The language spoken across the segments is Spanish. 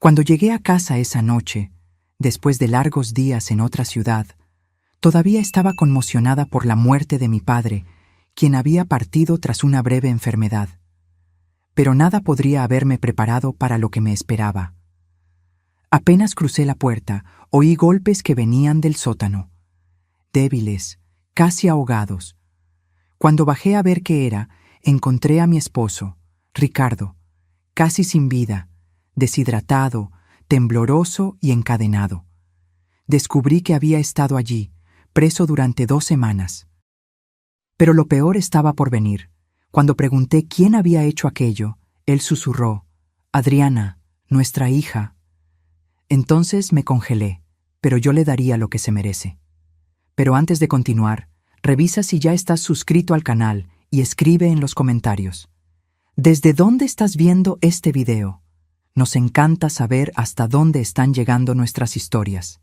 Cuando llegué a casa esa noche, después de largos días en otra ciudad, todavía estaba conmocionada por la muerte de mi padre, quien había partido tras una breve enfermedad. Pero nada podría haberme preparado para lo que me esperaba. Apenas crucé la puerta, oí golpes que venían del sótano, débiles, casi ahogados. Cuando bajé a ver qué era, encontré a mi esposo, Ricardo, casi sin vida, deshidratado, tembloroso y encadenado. Descubrí que había estado allí, preso durante 2 semanas. Pero lo peor estaba por venir. Cuando pregunté quién había hecho aquello, él susurró: «Adriana, nuestra hija». Entonces me congelé, pero yo le daría lo que se merece. Pero antes de continuar, revisa si ya estás suscrito al canal y escribe en los comentarios: ¿desde dónde estás viendo este video? Nos encanta saber hasta dónde están llegando nuestras historias.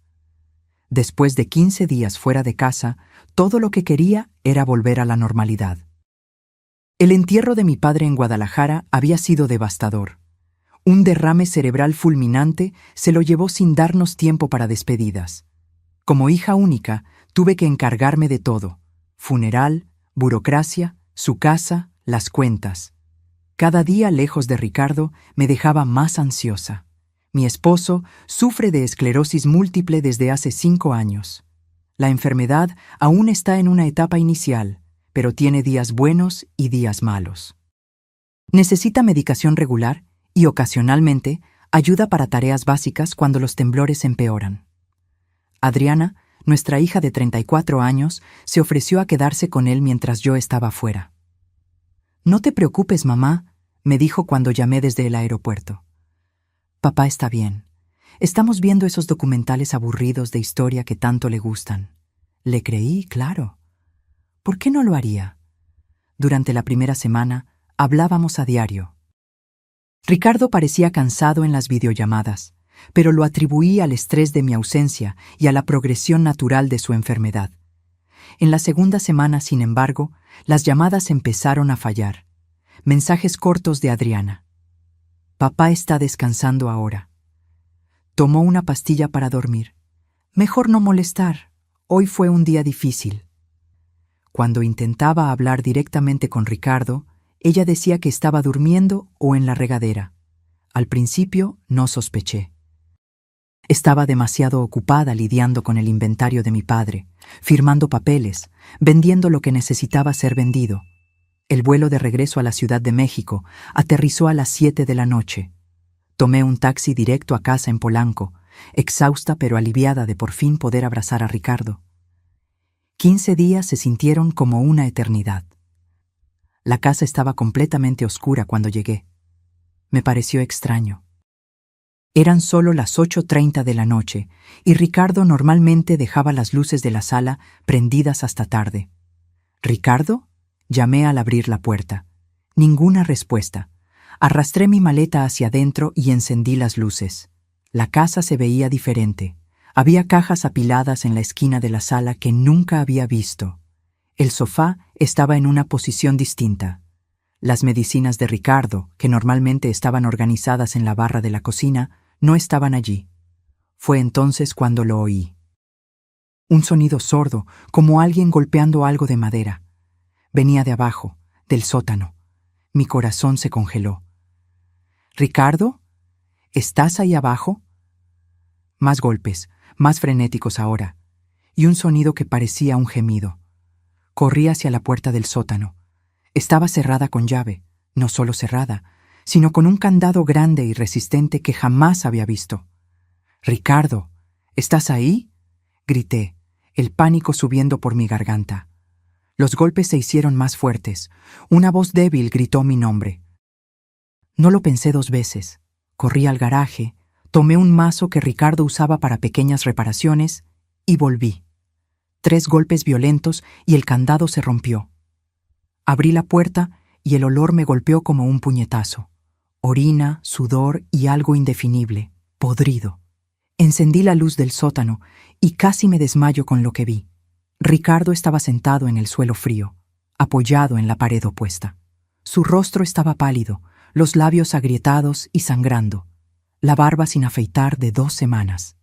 Después de 15 días fuera de casa, todo lo que quería era volver a la normalidad. El entierro de mi padre en Guadalajara había sido devastador. Un derrame cerebral fulminante se lo llevó sin darnos tiempo para despedidas. Como hija única, tuve que encargarme de todo: funeral, burocracia, su casa, las cuentas. Cada día lejos de Ricardo me dejaba más ansiosa. Mi esposo sufre de esclerosis múltiple desde hace 5 años. La enfermedad aún está en una etapa inicial, pero tiene días buenos y días malos. Necesita medicación regular y, ocasionalmente, ayuda para tareas básicas cuando los temblores empeoran. Adriana, nuestra hija de 34 años, se ofreció a quedarse con él mientras yo estaba fuera. «No te preocupes, mamá», me dijo cuando llamé desde el aeropuerto. «Papá está bien. Estamos viendo esos documentales aburridos de historia que tanto le gustan». Le creí, claro. ¿Por qué no lo haría? Durante la primera semana, hablábamos a diario. Ricardo parecía cansado en las videollamadas, pero lo atribuí al estrés de mi ausencia y a la progresión natural de su enfermedad. En la segunda semana, sin embargo, las llamadas empezaron a fallar. Mensajes cortos de Adriana: «Papá está descansando ahora. Tomó una pastilla para dormir. Mejor no molestar. Hoy fue un día difícil». Cuando intentaba hablar directamente con Ricardo, ella decía que estaba durmiendo o en la regadera. Al principio no sospeché. Estaba demasiado ocupada lidiando con el inventario de mi padre, firmando papeles, vendiendo lo que necesitaba ser vendido. El vuelo de regreso a la Ciudad de México aterrizó a las 7 de la noche. Tomé un taxi directo a casa en Polanco, exhausta pero aliviada de por fin poder abrazar a Ricardo. 15 días se sintieron como una eternidad. La casa estaba completamente oscura cuando llegué. Me pareció extraño. Eran solo las 8:30 de la noche y Ricardo normalmente dejaba las luces de la sala prendidas hasta tarde. «¿Ricardo?», llamé al abrir la puerta. Ninguna respuesta. Arrastré mi maleta hacia adentro y encendí las luces. La casa se veía diferente. Había cajas apiladas en la esquina de la sala que nunca había visto. El sofá estaba en una posición distinta. Las medicinas de Ricardo, que normalmente estaban organizadas en la barra de la cocina, no estaban allí. Fue entonces cuando lo oí. Un sonido sordo, como alguien golpeando algo de madera. Venía de abajo, del sótano. Mi corazón se congeló. «¿Ricardo? ¿Estás ahí abajo?». Más golpes, más frenéticos ahora, y un sonido que parecía un gemido. Corrí hacia la puerta del sótano. Estaba cerrada con llave, no solo cerrada, sino con un candado grande y resistente que jamás había visto. «Ricardo, ¿estás ahí?», grité, el pánico subiendo por mi garganta. Los golpes se hicieron más fuertes. Una voz débil gritó mi nombre. No lo pensé 2 veces. Corrí al garaje, tomé un mazo que Ricardo usaba para pequeñas reparaciones y volví. 3 golpes violentos y el candado se rompió. Abrí la puerta y el olor me golpeó como un puñetazo. Orina, sudor y algo indefinible, podrido. Encendí la luz del sótano y casi me desmayo con lo que vi. Ricardo estaba sentado en el suelo frío, apoyado en la pared opuesta. Su rostro estaba pálido, los labios agrietados y sangrando. la barba sin afeitar de 2 semanas.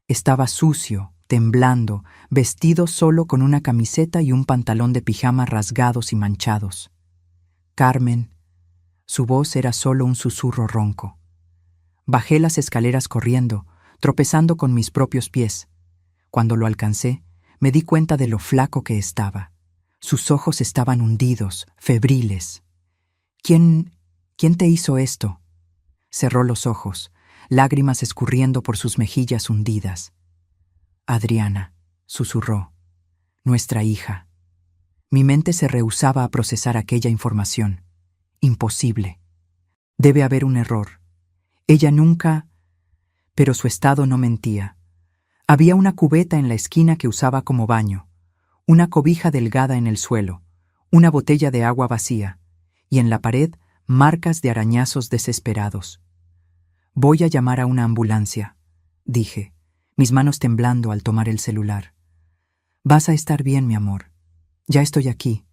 Estaba sucio, temblando, vestido solo con una camiseta y un pantalón de pijama rasgados y manchados. Carmen, su voz era solo un susurro ronco. Bajé las escaleras corriendo, tropezando con mis propios pies. Cuando lo alcancé, me di cuenta de lo flaco que estaba. Sus ojos estaban hundidos, febriles. ¿Quién te hizo esto? Cerró los ojos, lágrimas escurriendo por sus mejillas hundidas. Adriana, susurró, nuestra hija. Mi mente se rehusaba a procesar aquella información. Imposible. Debe haber un error. Ella nunca... Pero su estado no mentía. Había una cubeta en la esquina que usaba como baño, una cobija delgada en el suelo, una botella de agua vacía, y en la pared marcas de arañazos desesperados. Voy a llamar a una ambulancia, dije, mis manos temblando al tomar el celular. Vas a estar bien, mi amor. Ya estoy aquí.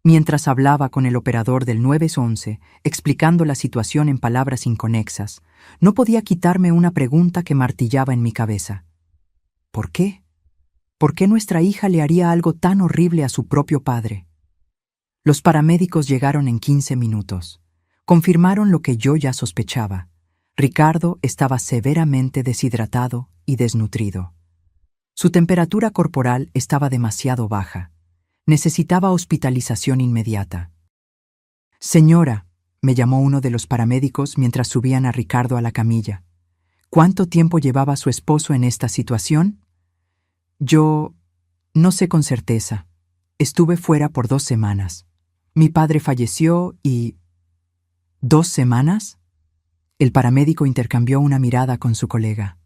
Mientras hablaba con el operador del 911, explicando la situación en palabras inconexas, no podía quitarme una pregunta que martillaba en mi cabeza. ¿Por qué? ¿Por qué nuestra hija le haría algo tan horrible a su propio padre? Los paramédicos llegaron en 15 minutos. Confirmaron lo que yo ya sospechaba. Ricardo estaba severamente deshidratado y desnutrido. Su temperatura corporal estaba demasiado baja. Necesitaba hospitalización inmediata. Señora, me llamó uno de los paramédicos mientras subían a Ricardo a la camilla. ¿Cuánto tiempo llevaba su esposo en esta situación? Yo no sé con certeza. Estuve fuera por 2 semanas. Mi padre falleció y... ¿2 semanas? El paramédico intercambió una mirada con su colega.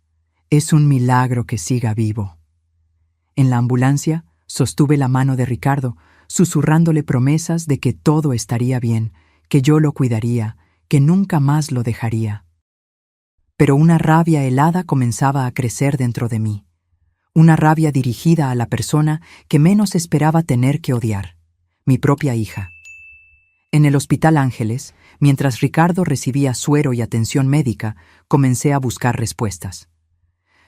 Es un milagro que siga vivo. En la ambulancia, sostuve la mano de Ricardo, susurrándole promesas de que todo estaría bien, que yo lo cuidaría, que nunca más lo dejaría. Pero una rabia helada comenzaba a crecer dentro de mí. Una rabia dirigida a la persona que menos esperaba tener que odiar, mi propia hija. En el Hospital Ángeles, mientras Ricardo recibía suero y atención médica, comencé a buscar respuestas.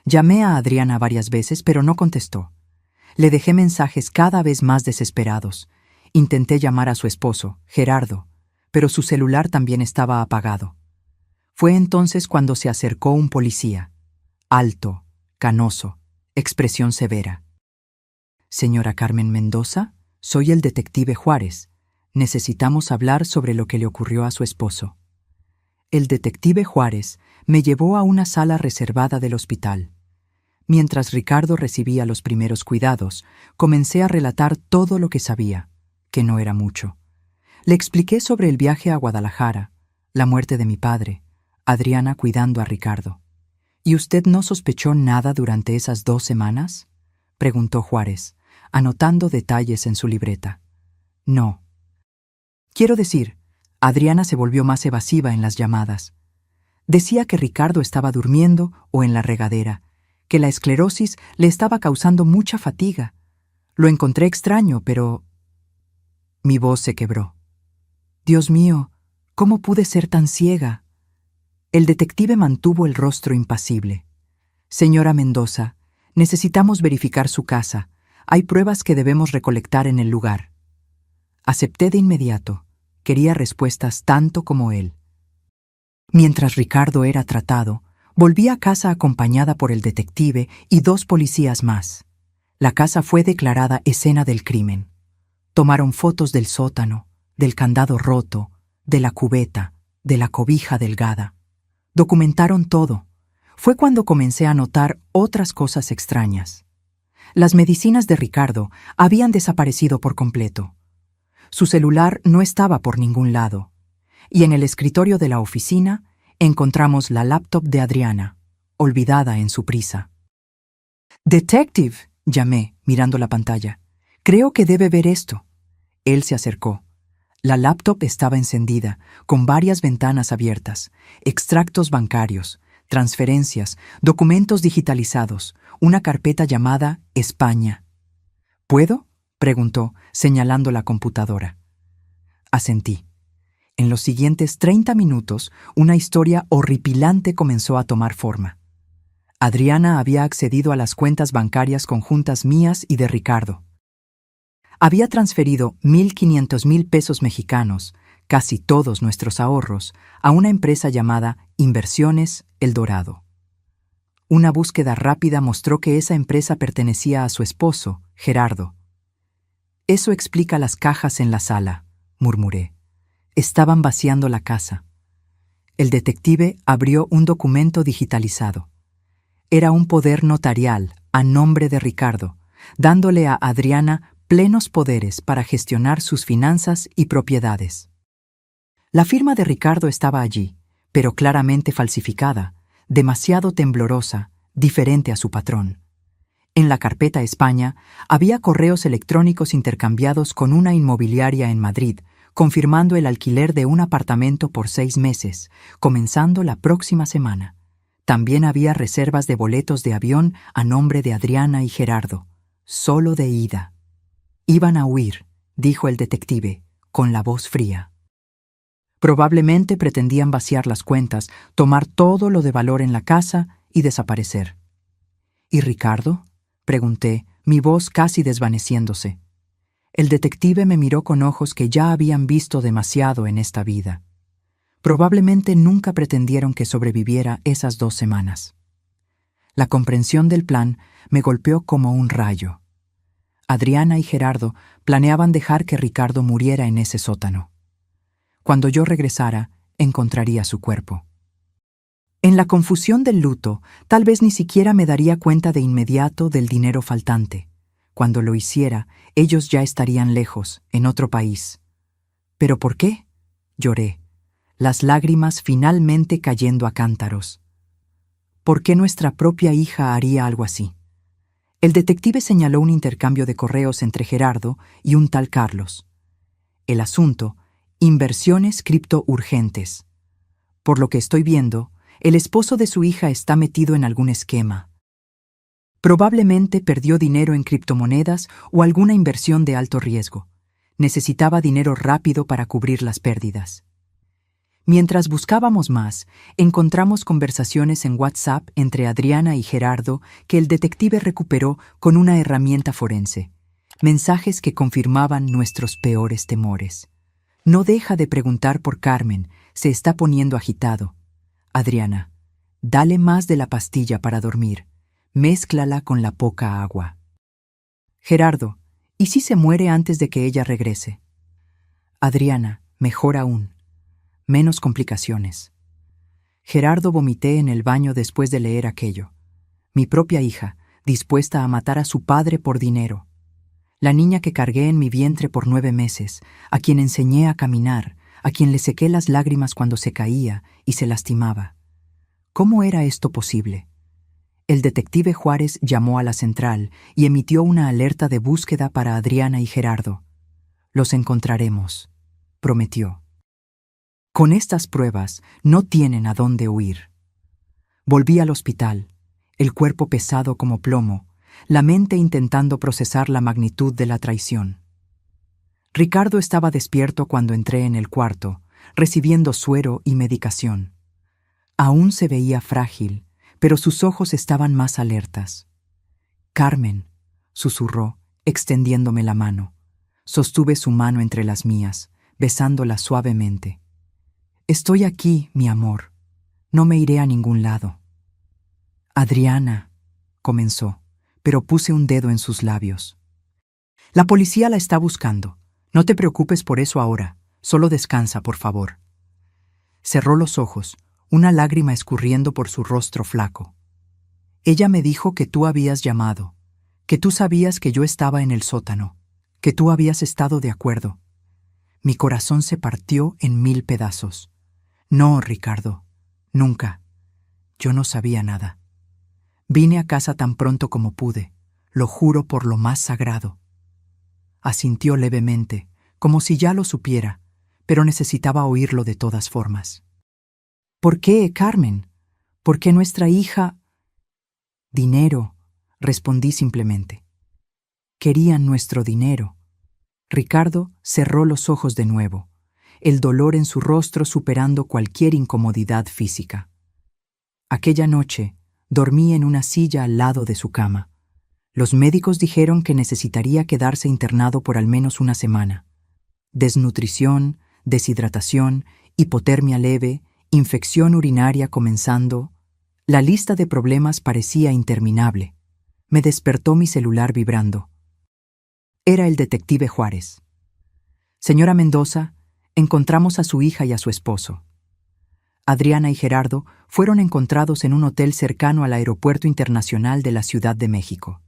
Llamé a Adriana varias veces, pero no contestó. Le dejé mensajes cada vez más desesperados. Intenté llamar a su esposo, Gerardo, pero su celular también estaba apagado. Fue entonces cuando se acercó un policía. Alto, canoso, expresión severa. Señora Carmen Mendoza, soy el detective Juárez. Necesitamos hablar sobre lo que le ocurrió a su esposo. El detective Juárez me llevó a una sala reservada del hospital. Mientras Ricardo recibía los primeros cuidados, comencé a relatar todo lo que sabía, que no era mucho. Le expliqué sobre el viaje a Guadalajara, la muerte de mi padre, Adriana cuidando a Ricardo. ¿Y usted no sospechó nada durante esas 2 semanas? Preguntó Juárez, anotando detalles en su libreta. No. Quiero decir, Adriana se volvió más evasiva en las llamadas. Decía que Ricardo estaba durmiendo o en la regadera, que la esclerosis le estaba causando mucha fatiga. Lo encontré extraño, pero... Mi voz se quebró. Dios mío, ¿cómo pude ser tan ciega? El detective mantuvo el rostro impasible. Señora Mendoza, necesitamos verificar su casa. Hay pruebas que debemos recolectar en el lugar. Acepté de inmediato. Quería respuestas tanto como él. Mientras Ricardo era tratado, volví a casa acompañada por el detective y 2 policías más. La casa fue declarada escena del crimen. Tomaron fotos del sótano, del candado roto, de la cubeta, de la cobija delgada. Documentaron todo. Fue cuando comencé a notar otras cosas extrañas. Las medicinas de Ricardo habían desaparecido por completo. Su celular no estaba por ningún lado. Y en el escritorio de la oficina encontramos la laptop de Adriana, olvidada en su prisa. «Detective», llamé, mirando la pantalla. «Creo que debe ver esto». Él se acercó. La laptop estaba encendida, con varias ventanas abiertas, extractos bancarios, transferencias, documentos digitalizados, una carpeta llamada España. «¿Puedo?», preguntó, señalando la computadora. Asentí. En los siguientes 30 minutos, una historia horripilante comenzó a tomar forma. Adriana había accedido a las cuentas bancarias conjuntas mías y de Ricardo. Había transferido 1.500.000 pesos mexicanos, casi todos nuestros ahorros, a una empresa llamada Inversiones El Dorado. Una búsqueda rápida mostró que esa empresa pertenecía a su esposo, Gerardo. «Eso explica las cajas en la sala», murmuré. Estaban vaciando la casa. El detective abrió un documento digitalizado. Era un poder notarial a nombre de Ricardo, dándole a Adriana plenos poderes para gestionar sus finanzas y propiedades. La firma de Ricardo estaba allí, pero claramente falsificada, demasiado temblorosa, diferente a su patrón. En la carpeta España había correos electrónicos intercambiados con una inmobiliaria en Madrid, confirmando el alquiler de un apartamento por 6 meses, comenzando la próxima semana. También había reservas de boletos de avión a nombre de Adriana y Gerardo, solo de ida. «Iban a huir», dijo el detective, con la voz fría. Probablemente pretendían vaciar las cuentas, tomar todo lo de valor en la casa y desaparecer. «¿Y Ricardo?», pregunté, mi voz casi desvaneciéndose. El detective me miró con ojos que ya habían visto demasiado en esta vida. Probablemente nunca pretendieron que sobreviviera esas 2 semanas. La comprensión del plan me golpeó como un rayo. Adriana y Gerardo planeaban dejar que Ricardo muriera en ese sótano. Cuando yo regresara, encontraría su cuerpo. En la confusión del luto, tal vez ni siquiera me daría cuenta de inmediato del dinero faltante. Cuando lo hiciera, ellos ya estarían lejos, en otro país. ¿Pero por qué?, lloré, las lágrimas finalmente cayendo a cántaros. ¿Por qué nuestra propia hija haría algo así? El detective señaló un intercambio de correos entre Gerardo y un tal Carlos. El asunto: inversiones cripto urgentes. Por lo que estoy viendo, el esposo de su hija está metido en algún esquema. Probablemente perdió dinero en criptomonedas o alguna inversión de alto riesgo. Necesitaba dinero rápido para cubrir las pérdidas. Mientras buscábamos más, encontramos conversaciones en WhatsApp entre Adriana y Gerardo que el detective recuperó con una herramienta forense. Mensajes que confirmaban nuestros peores temores. «No deja de preguntar por Carmen, se está poniendo agitado. Adriana, dale más de la pastilla para dormir. Mézclala con la poca agua. Gerardo, ¿y si se muere antes de que ella regrese? Adriana, mejor aún. Menos complicaciones». Gerardo, vomité en el baño después de leer aquello. Mi propia hija, dispuesta a matar a su padre por dinero. La niña que cargué en mi vientre por 9 meses, a quien enseñé a caminar, a quien le sequé las lágrimas cuando se caía y se lastimaba. ¿Cómo era esto posible? El detective Juárez llamó a la central y emitió una alerta de búsqueda para Adriana y Gerardo. «Los encontraremos», prometió. Con estas pruebas no tienen a dónde huir. Volví al hospital, el cuerpo pesado como plomo, la mente intentando procesar la magnitud de la traición. Ricardo estaba despierto cuando entré en el cuarto, recibiendo suero y medicación. Aún se veía frágil, pero sus ojos estaban más alertas. «Carmen», susurró, extendiéndome la mano. Sostuve su mano entre las mías, besándola suavemente. «Estoy aquí, mi amor. No me iré a ningún lado». «Adriana», comenzó, pero puse un dedo en sus labios. «La policía la está buscando. No te preocupes por eso ahora. Solo descansa, por favor». Cerró los ojos, una lágrima escurriendo por su rostro flaco. «Ella me dijo que tú habías llamado, que tú sabías que yo estaba en el sótano, que tú habías estado de acuerdo». Mi corazón se partió en 1000 pedazos. «No, Ricardo, nunca. Yo no sabía nada. Vine a casa tan pronto como pude, lo juro por lo más sagrado». Asintió levemente, como si ya lo supiera, pero necesitaba oírlo de todas formas. «¿Por qué, Carmen? ¿Por qué nuestra hija?» «Dinero», respondí simplemente. «Querían nuestro dinero». Ricardo cerró los ojos de nuevo. el dolor en su rostro superando cualquier incomodidad física. Aquella noche, dormí en una silla al lado de su cama. Los médicos dijeron que necesitaría quedarse internado por al menos una semana. Desnutrición, deshidratación, hipotermia leve, infección urinaria comenzando. La lista de problemas parecía interminable. Me despertó mi celular vibrando. Era el detective Juárez. Señora Mendoza, encontramos a su hija y a su esposo. Adriana y Gerardo fueron encontrados en un hotel cercano al Aeropuerto Internacional de la Ciudad de México.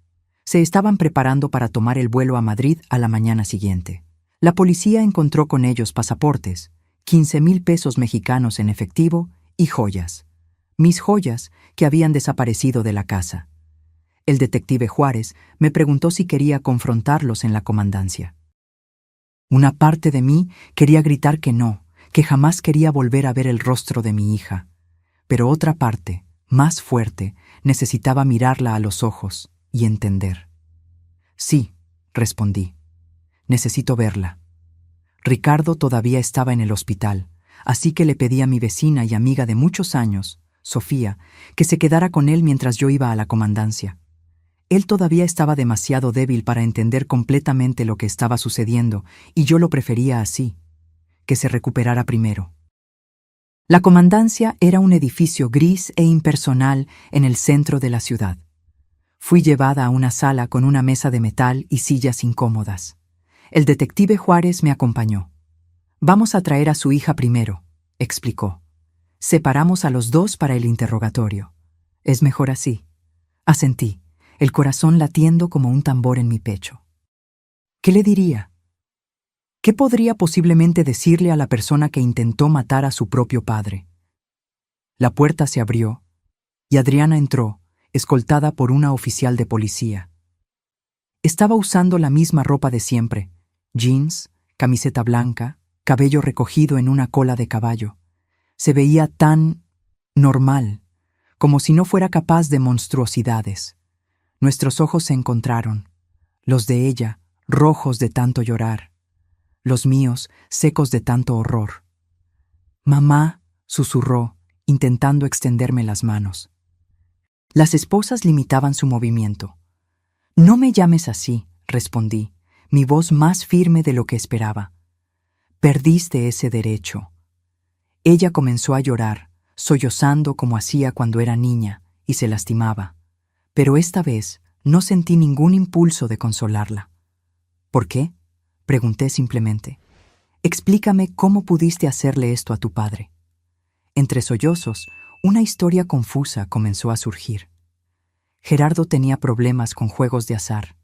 Se estaban preparando para tomar el vuelo a Madrid a la mañana siguiente. La policía encontró con ellos pasaportes, 15,000 pesos mexicanos en efectivo y joyas. Mis joyas que habían desaparecido de la casa. El detective Juárez me preguntó si quería confrontarlos en la comandancia. Una parte de mí quería gritar que no, que jamás quería volver a ver el rostro de mi hija. Pero otra parte, más fuerte, necesitaba mirarla a los ojos y entender. Sí, respondí. Necesito verla. Ricardo todavía estaba en el hospital, así que le pedí a mi vecina y amiga de muchos años, Sofía, que se quedara con él mientras yo iba a la comandancia. Él todavía estaba demasiado débil para entender completamente lo que estaba sucediendo, y yo lo prefería así, que se recuperara primero. La comandancia era un edificio gris e impersonal en el centro de la ciudad. Fui llevada a una sala con una mesa de metal y sillas incómodas. El detective Juárez me acompañó. «Vamos a traer a su hija primero», explicó. «Separamos a los dos para el interrogatorio. Es mejor así». Asentí, el corazón latiendo como un tambor en mi pecho. ¿Qué le diría? ¿Qué podría posiblemente decirle a la persona que intentó matar a su propio padre? La puerta se abrió y Adriana entró, escoltada por una oficial de policía. Estaba usando la misma ropa de siempre, jeans, camiseta blanca, cabello recogido en una cola de caballo. Se veía tan normal, como si no fuera capaz de monstruosidades. Nuestros ojos se encontraron, los de ella, rojos de tanto llorar, los míos, secos de tanto horror. «Mamá», susurró, intentando extenderme las manos. Las esposas limitaban su movimiento. «No me llames así», respondí, mi voz más firme de lo que esperaba. «Perdiste ese derecho». Ella comenzó a llorar, sollozando como hacía cuando era niña, y se lastimaba. Pero esta vez no sentí ningún impulso de consolarla. «¿Por qué?», pregunté simplemente. «Explícame cómo pudiste hacerle esto a tu padre». Entre sollozos, una historia confusa comenzó a surgir. Gerardo tenía problemas con juegos de azar.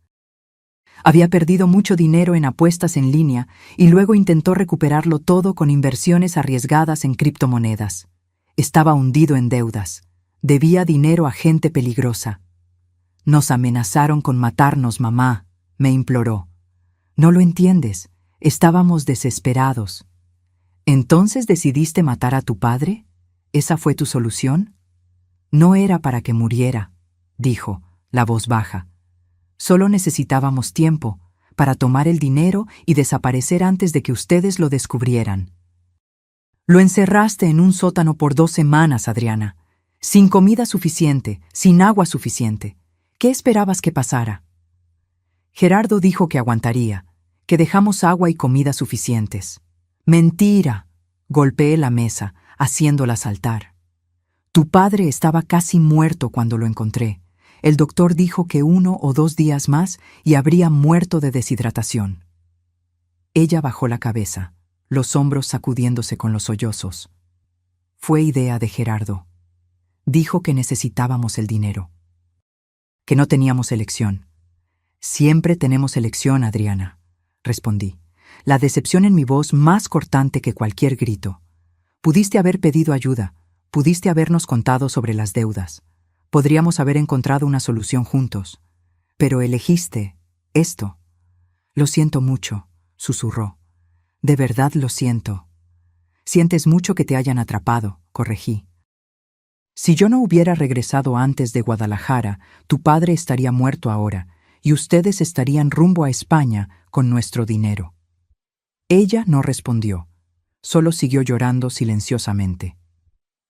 Había perdido mucho dinero en apuestas en línea y luego intentó recuperarlo todo con inversiones arriesgadas en criptomonedas. Estaba hundido en deudas. Debía dinero a gente peligrosa. «Nos amenazaron con matarnos, mamá», me imploró. «No lo entiendes. Estábamos desesperados». «¿Entonces decidiste matar a tu padre? ¿Esa fue tu solución?» «No era para que muriera», dijo, la voz baja. «Solo necesitábamos tiempo para tomar el dinero y desaparecer antes de que ustedes lo descubrieran». «Lo encerraste en un sótano por 2 semanas, Adriana, sin comida suficiente, sin agua suficiente. ¿Qué esperabas que pasara?» Gerardo dijo que aguantaría, que dejamos agua y comida suficientes. «Mentira», golpeé la mesa, haciéndola saltar. «Tu padre estaba casi muerto cuando lo encontré. El doctor dijo que 1 o 2 días más y habría muerto de deshidratación». Ella bajó la cabeza, los hombros sacudiéndose con los sollozos. «Fue idea de Gerardo. Dijo que necesitábamos el dinero. Que no teníamos elección». «Siempre tenemos elección, Adriana», respondí, la decepción en mi voz más cortante que cualquier grito. «Pudiste haber pedido ayuda, pudiste habernos contado sobre las deudas. Podríamos haber encontrado una solución juntos. Pero elegiste esto». «Lo siento mucho», susurró. «De verdad lo siento». «Sientes mucho que te hayan atrapado», corregí. «Si yo no hubiera regresado antes de Guadalajara, tu padre estaría muerto ahora, y ustedes estarían rumbo a España con nuestro dinero». Ella no respondió. solo siguió llorando silenciosamente.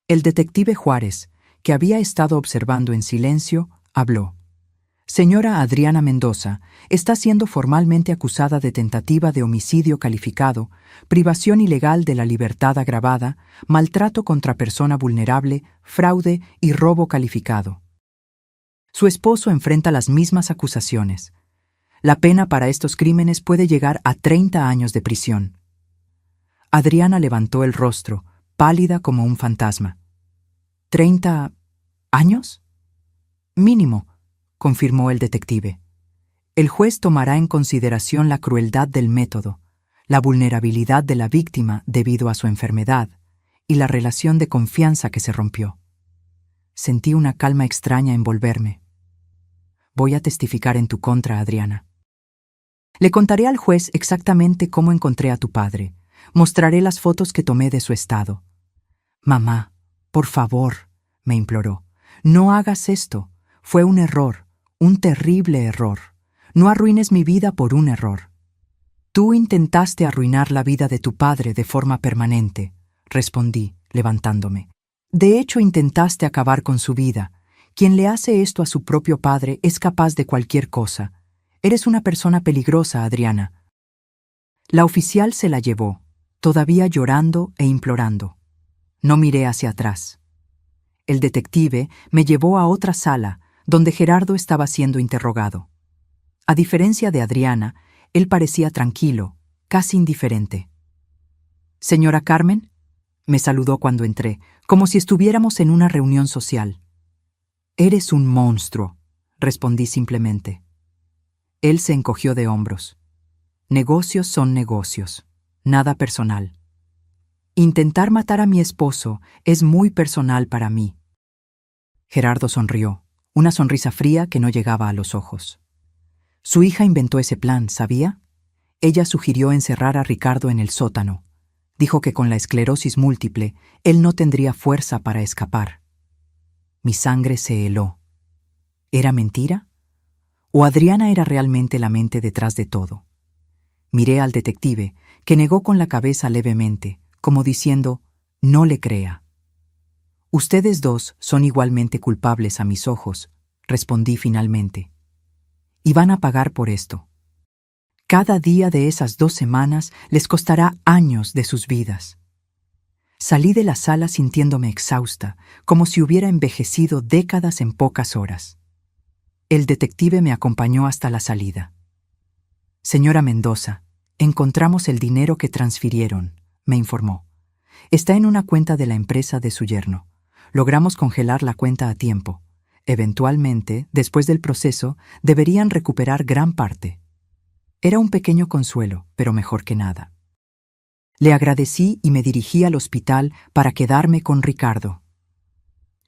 El detective Juárez, que había estado observando en silencio, habló. Señora Adriana Mendoza está siendo formalmente acusada de tentativa de homicidio calificado, privación ilegal de la libertad agravada, maltrato contra persona vulnerable, fraude y robo calificado. Su esposo enfrenta las mismas acusaciones. La pena para estos crímenes puede llegar a 30 años de prisión. Adriana levantó el rostro, pálida como un fantasma. ¿30 años? Mínimo, confirmó el detective. El juez tomará en consideración la crueldad del método, la vulnerabilidad de la víctima debido a su enfermedad y la relación de confianza que se rompió. Sentí una calma extraña envolverme. Voy a testificar en tu contra, Adriana. Le contaré al juez exactamente cómo encontré a tu padre. Mostraré las fotos que tomé de su estado. Mamá, por favor, me imploró, no hagas esto. Fue un error, un terrible error. No arruines mi vida por un error. Tú intentaste arruinar la vida de tu padre de forma permanente, respondí, levantándome. De hecho, intentaste acabar con su vida. Quien le hace esto a su propio padre es capaz de cualquier cosa. Eres una persona peligrosa, Adriana. La oficial se la llevó, todavía llorando e implorando. No miré hacia atrás. El detective me llevó a otra sala, donde Gerardo estaba siendo interrogado. A diferencia de Adriana, él parecía tranquilo, casi indiferente. «Señora Carmen», me saludó cuando entré, como si estuviéramos en una reunión social. «Eres un monstruo», respondí simplemente. Él se encogió de hombros. «Negocios son negocios, nada personal. Intentar matar a mi esposo es muy personal para mí». Gerardo sonrió, una sonrisa fría que no llegaba a los ojos. Su hija inventó ese plan, ¿sabía? Ella sugirió encerrar a Ricardo en el sótano. Dijo que con la esclerosis múltiple, él no tendría fuerza para escapar. Mi sangre se heló. ¿Era mentira? ¿O Adriana era realmente la mente detrás de todo? Miré al detective, que negó con la cabeza levemente, como diciendo, no le crea. Ustedes dos son igualmente culpables a mis ojos, respondí finalmente. Y van a pagar por esto. Cada día de esas 2 semanas les costará años de sus vidas. Salí de la sala sintiéndome exhausta, como si hubiera envejecido décadas en pocas horas. El detective me acompañó hasta la salida. «Señora Mendoza, encontramos el dinero que transfirieron», me informó. «Está en una cuenta de la empresa de su yerno. Logramos congelar la cuenta a tiempo. Eventualmente, después del proceso, deberían recuperar gran parte». Era un pequeño consuelo, pero mejor que nada. Le agradecí y me dirigí al hospital para quedarme con Ricardo.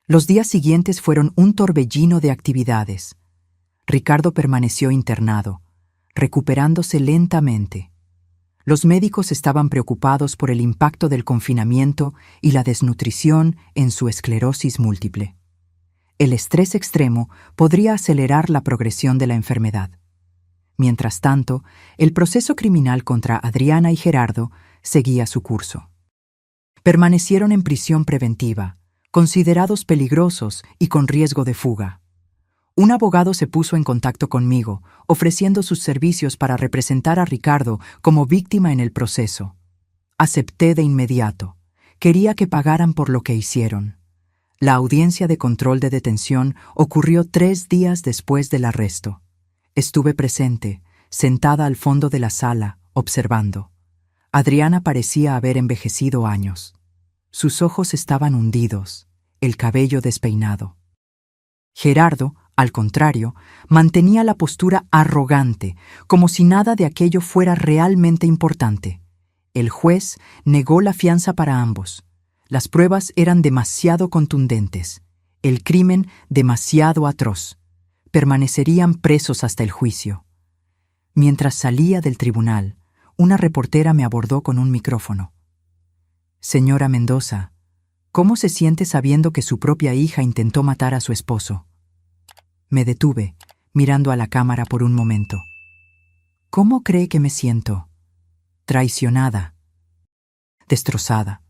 Los días siguientes fueron un torbellino de actividades. Ricardo permaneció internado, recuperándose lentamente. Los médicos estaban preocupados por el impacto del confinamiento y la desnutrición en su esclerosis múltiple. El estrés extremo podría acelerar la progresión de la enfermedad. Mientras tanto, el proceso criminal contra Adriana y Gerardo seguía su curso. Permanecieron en prisión preventiva, considerados peligrosos y con riesgo de fuga. Un abogado se puso en contacto conmigo, ofreciendo sus servicios para representar a Ricardo como víctima en el proceso. Acepté de inmediato. Quería que pagaran por lo que hicieron. La audiencia de control de detención ocurrió 3 días después del arresto. Estuve presente, sentada al fondo de la sala, observando. Adriana parecía haber envejecido años. Sus ojos estaban hundidos, el cabello despeinado. Gerardo, al contrario, mantenía la postura arrogante, como si nada de aquello fuera realmente importante. El juez negó la fianza para ambos. Las pruebas eran demasiado contundentes, el crimen demasiado atroz. Permanecerían presos hasta el juicio. Mientras salía del tribunal, una reportera me abordó con un micrófono. «Señora Mendoza, ¿cómo se siente sabiendo que su propia hija intentó matar a su esposo?» Me detuve, mirando a la cámara por un momento. «¿Cómo cree que me siento?» «Traicionada». destrozada,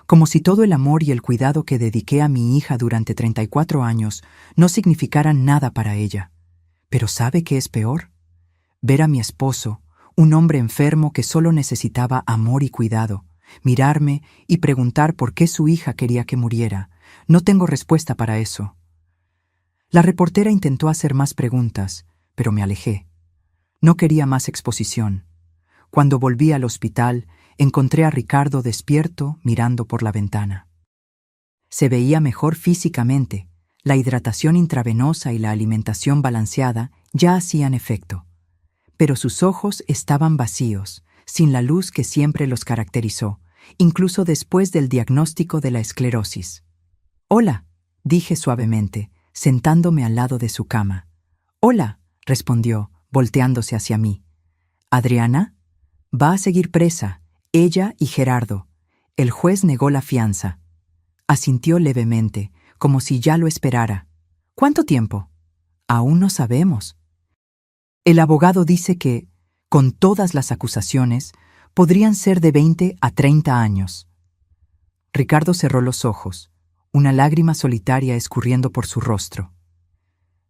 como si todo el amor y el cuidado que dediqué a mi hija durante 34 años no significaran nada para ella. Pero ¿sabe qué es peor? Ver a mi esposo, un hombre enfermo que solo necesitaba amor y cuidado, mirarme y preguntar por qué su hija quería que muriera. No tengo respuesta para eso. La reportera intentó hacer más preguntas, pero me alejé. No quería más exposición. Cuando volví al hospital, encontré a Ricardo despierto mirando por la ventana. Se veía mejor físicamente. La hidratación intravenosa y la alimentación balanceada ya hacían efecto. Pero sus ojos estaban vacíos, sin la luz que siempre los caracterizó, incluso después del diagnóstico de la esclerosis. «Hola», dije suavemente, sentándome al lado de su cama. «Hola», respondió, volteándose hacia mí. «¿Adriana? Va a seguir presa, ella y Gerardo. El juez negó la fianza». Asintió levemente, como si ya lo esperara. «¿Cuánto tiempo?» «Aún no sabemos». El abogado dice que, con todas las acusaciones, podrían ser de 20 a 30 años. Ricardo cerró los ojos, una lágrima solitaria escurriendo por su rostro.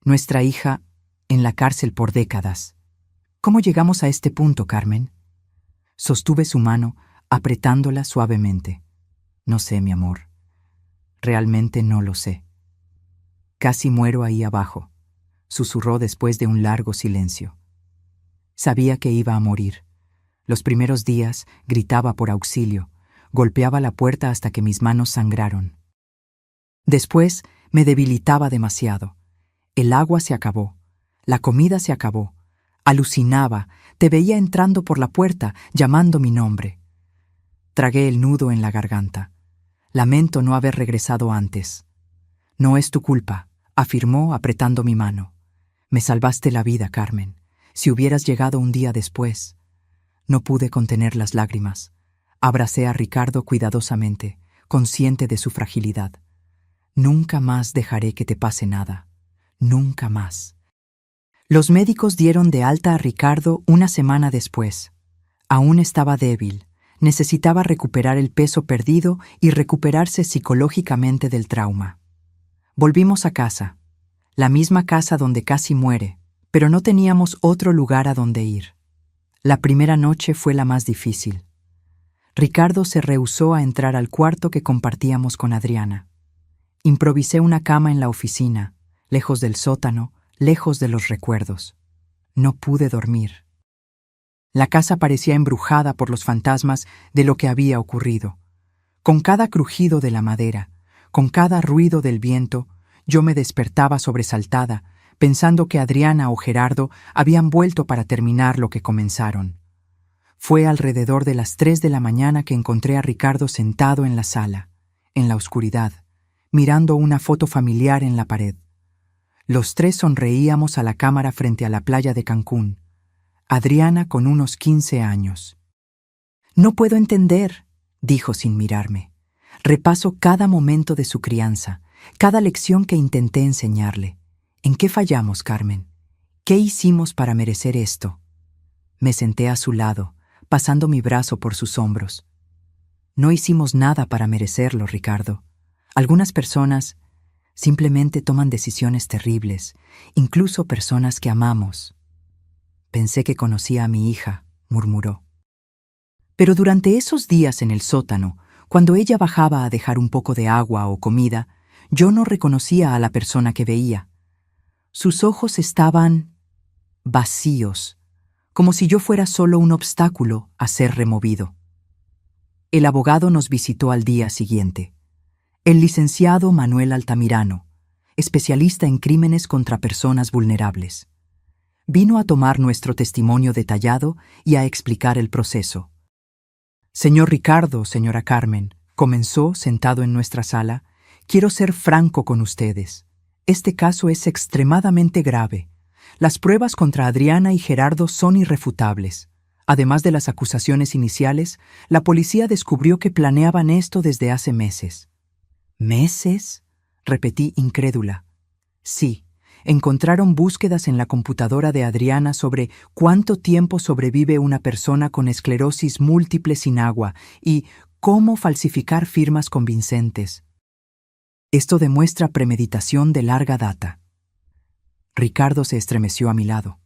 Nuestra hija, en la cárcel por décadas. ¿Cómo llegamos a este punto, Carmen? Sostuve su mano, apretándola suavemente. No sé, mi amor. Realmente no lo sé. Casi muero ahí abajo, susurró después de un largo silencio. Sabía que iba a morir. Los primeros días gritaba por auxilio, golpeaba la puerta hasta que mis manos sangraron. Después me debilitaba demasiado. El agua se acabó, la comida se acabó. Alucinaba, te veía entrando por la puerta, llamando mi nombre. Tragué el nudo en la garganta. Lamento no haber regresado antes. No es tu culpa, afirmó apretando mi mano. Me salvaste la vida, Carmen. Si hubieras llegado un día después. No pude contener las lágrimas. Abracé a Ricardo cuidadosamente, consciente de su fragilidad. Nunca más dejaré que te pase nada. Nunca más. Los médicos dieron de alta a Ricardo una semana después. Aún estaba débil. Necesitaba recuperar el peso perdido y recuperarse psicológicamente del trauma. Volvimos a casa, la misma casa donde casi muere, pero no teníamos otro lugar a donde ir. La primera noche fue la más difícil. Ricardo se rehusó a entrar al cuarto que compartíamos con Adriana. Improvisé una cama en la oficina, lejos del sótano, lejos de los recuerdos. No pude dormir. La casa parecía embrujada por los fantasmas de lo que había ocurrido. Con cada crujido de la madera, con cada ruido del viento, yo me despertaba sobresaltada, pensando que Adriana o Gerardo habían vuelto para terminar lo que comenzaron. Fue alrededor de las 3 de la mañana que encontré a Ricardo sentado en la sala, en la oscuridad, mirando una foto familiar en la pared. Los tres sonreíamos a la cámara frente a la playa de Cancún. Adriana con unos 15 años. «No puedo entender», dijo sin mirarme. «Repaso cada momento de su crianza, cada lección que intenté enseñarle. ¿En qué fallamos, Carmen? ¿Qué hicimos para merecer esto?» Me senté a su lado, pasando mi brazo por sus hombros. «No hicimos nada para merecerlo, Ricardo. Algunas personas simplemente toman decisiones terribles, incluso personas que amamos». «Pensé que conocía a mi hija», murmuró. Pero durante esos días en el sótano, cuando ella bajaba a dejar un poco de agua o comida, yo no reconocía a la persona que veía. Sus ojos estaban vacíos, como si yo fuera solo un obstáculo a ser removido. El abogado nos visitó al día siguiente. El licenciado Manuel Altamirano, especialista en crímenes contra personas vulnerables. Vino a tomar nuestro testimonio detallado y a explicar el proceso. «Señor Ricardo, señora Carmen», comenzó sentado en nuestra sala, «quiero ser franco con ustedes. Este caso es extremadamente grave. Las pruebas contra Adriana y Gerardo son irrefutables. Además de las acusaciones iniciales, la policía descubrió que planeaban esto desde hace meses». «¿Meses?», repetí incrédula. «Sí. Encontraron búsquedas en la computadora de Adriana sobre cuánto tiempo sobrevive una persona con esclerosis múltiple sin agua y cómo falsificar firmas convincentes. Esto demuestra premeditación de larga data. Ricardo se estremeció a mi lado.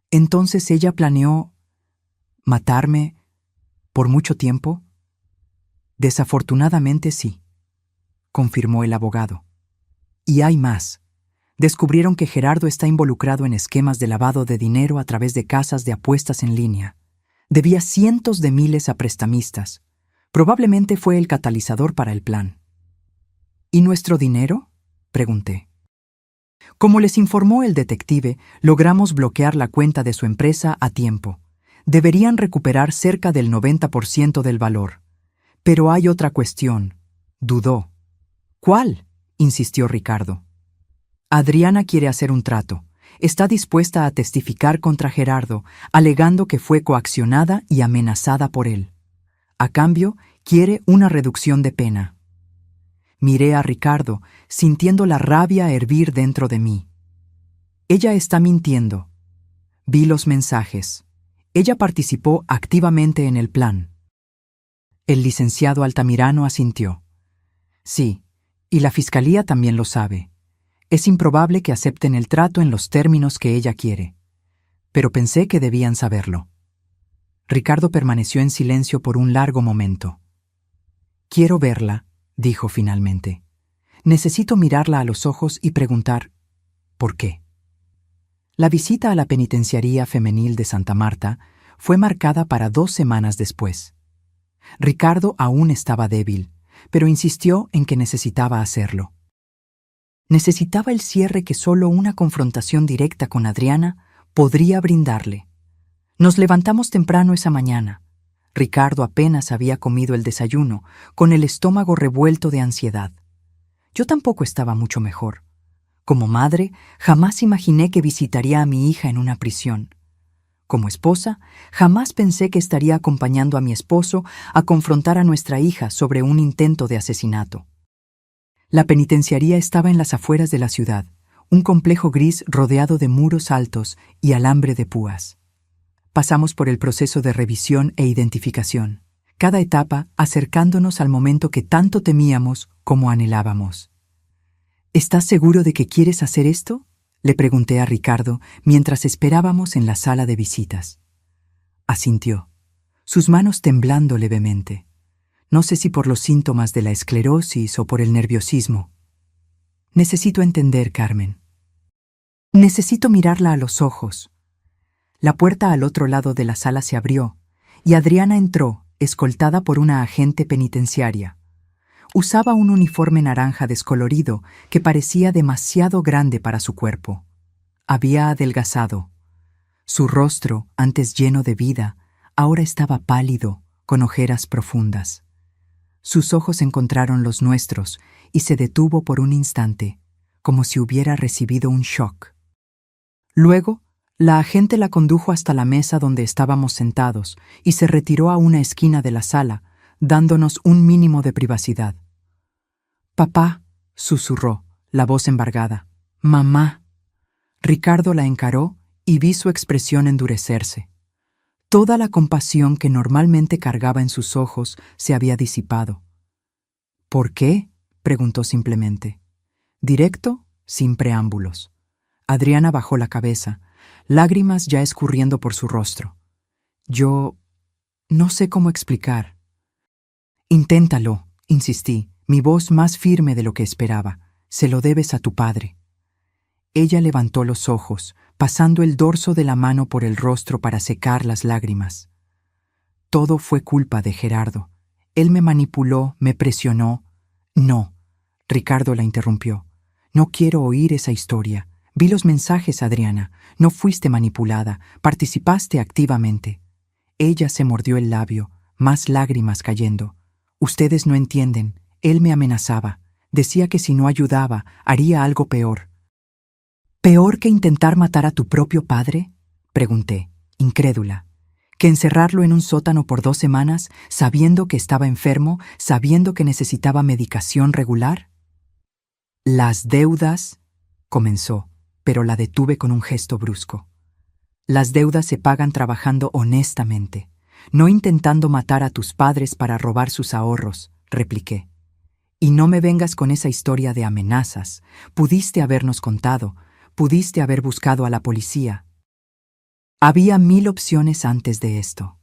Entonces ella planeó matarme por mucho tiempo. Desafortunadamente sí, confirmó el abogado. Y hay más. Descubrieron que Gerardo está involucrado en esquemas de lavado de dinero a través de casas de apuestas en línea. Debía cientos de miles a prestamistas. Probablemente fue el catalizador para el plan. ¿Y nuestro dinero?, pregunté. Como les informó el detective, logramos bloquear la cuenta de su empresa a tiempo. Deberían recuperar cerca del 90% del valor. Pero hay otra cuestión. Dudó. ¿Cuál?, insistió Ricardo. Adriana quiere hacer un trato. Está dispuesta a testificar contra Gerardo, alegando que fue coaccionada y amenazada por él. A cambio, quiere una reducción de pena. Miré a Ricardo, sintiendo la rabia hervir dentro de mí. Ella está mintiendo. Vi los mensajes. Ella participó activamente en el plan. El licenciado Altamirano asintió. Sí, y la fiscalía también lo sabe. Es improbable que acepten el trato en los términos que ella quiere. Pero pensé que debían saberlo. Ricardo permaneció en silencio por un largo momento. Quiero verla, dijo finalmente. Necesito mirarla a los ojos y preguntar, ¿por qué? La visita a la penitenciaría femenil de Santa Marta fue marcada para 2 semanas después. Ricardo aún estaba débil, pero insistió en que necesitaba hacerlo. Necesitaba el cierre que solo una confrontación directa con Adriana podría brindarle. Nos levantamos temprano esa mañana. Ricardo apenas había comido el desayuno, con el estómago revuelto de ansiedad. Yo tampoco estaba mucho mejor. Como madre, jamás imaginé que visitaría a mi hija en una prisión. Como esposa, jamás pensé que estaría acompañando a mi esposo a confrontar a nuestra hija sobre un intento de asesinato. La penitenciaría estaba en las afueras de la ciudad, un complejo gris rodeado de muros altos y alambre de púas. Pasamos por el proceso de revisión e identificación, cada etapa acercándonos al momento que tanto temíamos como anhelábamos. ¿Estás seguro de que quieres hacer esto?, le pregunté a Ricardo mientras esperábamos en la sala de visitas. Asintió, sus manos temblando levemente. No sé si por los síntomas de la esclerosis o por el nerviosismo. Necesito entender, Carmen. Necesito mirarla a los ojos. La puerta al otro lado de la sala se abrió y Adriana entró, escoltada por una agente penitenciaria. Usaba un uniforme naranja descolorido que parecía demasiado grande para su cuerpo. Había adelgazado. Su rostro, antes lleno de vida, ahora estaba pálido, con ojeras profundas. Sus ojos encontraron los nuestros y se detuvo por un instante, como si hubiera recibido un shock. Luego, la agente la condujo hasta la mesa donde estábamos sentados y se retiró a una esquina de la sala, dándonos un mínimo de privacidad. «Papá», susurró, la voz embargada. «Mamá». Ricardo la encaró y vi su expresión endurecerse. Toda la compasión que normalmente cargaba en sus ojos se había disipado. «¿Por qué?», preguntó simplemente. Directo, sin preámbulos. Adriana bajó la cabeza, lágrimas ya escurriendo por su rostro. Yo no sé cómo explicar. «Inténtalo», insistí, mi voz más firme de lo que esperaba. «Se lo debes a tu padre». Ella levantó los ojos, pasando el dorso de la mano por el rostro para secar las lágrimas. Todo fue culpa de Gerardo. Él me manipuló, me presionó. No, Ricardo la interrumpió. No quiero oír esa historia. Vi los mensajes, Adriana. No fuiste manipulada, participaste activamente. Ella se mordió el labio, más lágrimas cayendo. Ustedes no entienden. Él me amenazaba. Decía que si no ayudaba, haría algo peor. ¿Peor que intentar matar a tu propio padre?, pregunté, incrédula. ¿Que encerrarlo en un sótano por 2 semanas, sabiendo que estaba enfermo, sabiendo que necesitaba medicación regular? Las deudas, comenzó, pero la detuve con un gesto brusco. Las deudas se pagan trabajando honestamente. no intentando matar a tus padres para robar sus ahorros, repliqué. Y no me vengas con esa historia de amenazas. Pudiste habernos contado, pudiste haber buscado a la policía. Había 1000 opciones antes de esto.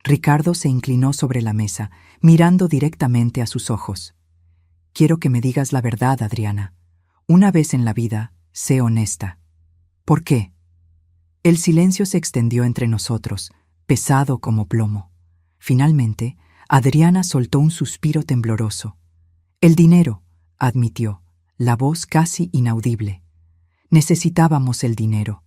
Ricardo se inclinó sobre la mesa, mirando directamente a sus ojos. Quiero que me digas la verdad, Adriana. Una vez en la vida, sé honesta. ¿Por qué? El silencio se extendió entre nosotros, pesado como plomo. Finalmente, Adriana soltó un suspiro tembloroso. El dinero, admitió, la voz casi inaudible. Necesitábamos el dinero.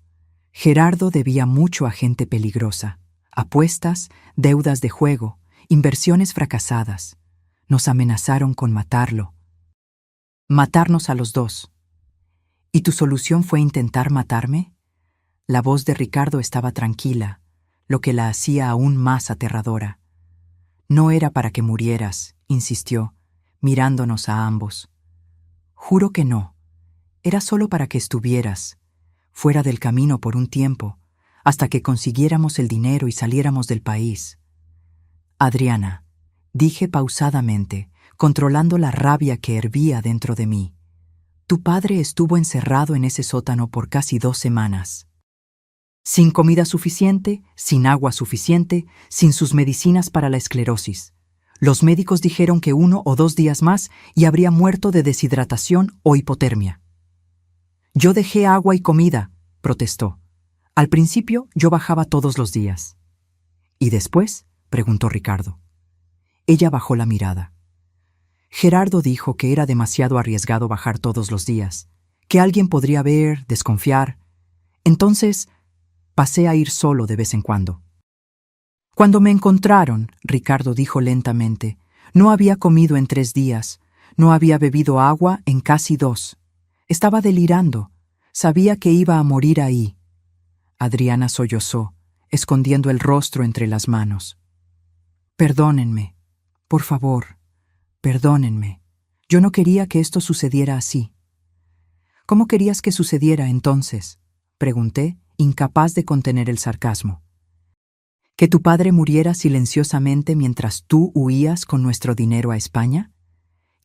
Gerardo debía mucho a gente peligrosa. Apuestas, deudas de juego, inversiones fracasadas. Nos amenazaron con matarlo. Matarnos a los dos. ¿Y tu solución fue intentar matarme? La voz de Ricardo estaba tranquila, lo que la hacía aún más aterradora. No era para que murieras, insistió, mirándonos a ambos. Juro que no. Era solo para que estuvieras, fuera del camino por un tiempo, hasta que consiguiéramos el dinero y saliéramos del país. Adriana, dije pausadamente, controlando la rabia que hervía dentro de mí. Tu padre estuvo encerrado en ese sótano por casi 2 semanas. Sin comida suficiente, sin agua suficiente, sin sus medicinas para la esclerosis. Los médicos dijeron que 1 o 2 días más y habría muerto de deshidratación o hipotermia. Yo dejé agua y comida, protestó. Al principio yo bajaba todos los días. ¿Y después? Preguntó Ricardo. Ella bajó la mirada. Gerardo dijo que era demasiado arriesgado bajar todos los días, que alguien podría ver, desconfiar. Entonces, pasé a ir solo de vez en cuando. Cuando me encontraron, Ricardo dijo lentamente, no había comido en 3 días, no había bebido agua en casi 2. Estaba delirando. Sabía que iba a morir ahí. Adriana sollozó, escondiendo el rostro entre las manos. Perdónenme, por favor, perdónenme. Yo no quería que esto sucediera así. ¿Cómo querías que sucediera entonces? Pregunté, incapaz de contener el sarcasmo. ¿Que tu padre muriera silenciosamente mientras tú huías con nuestro dinero a España?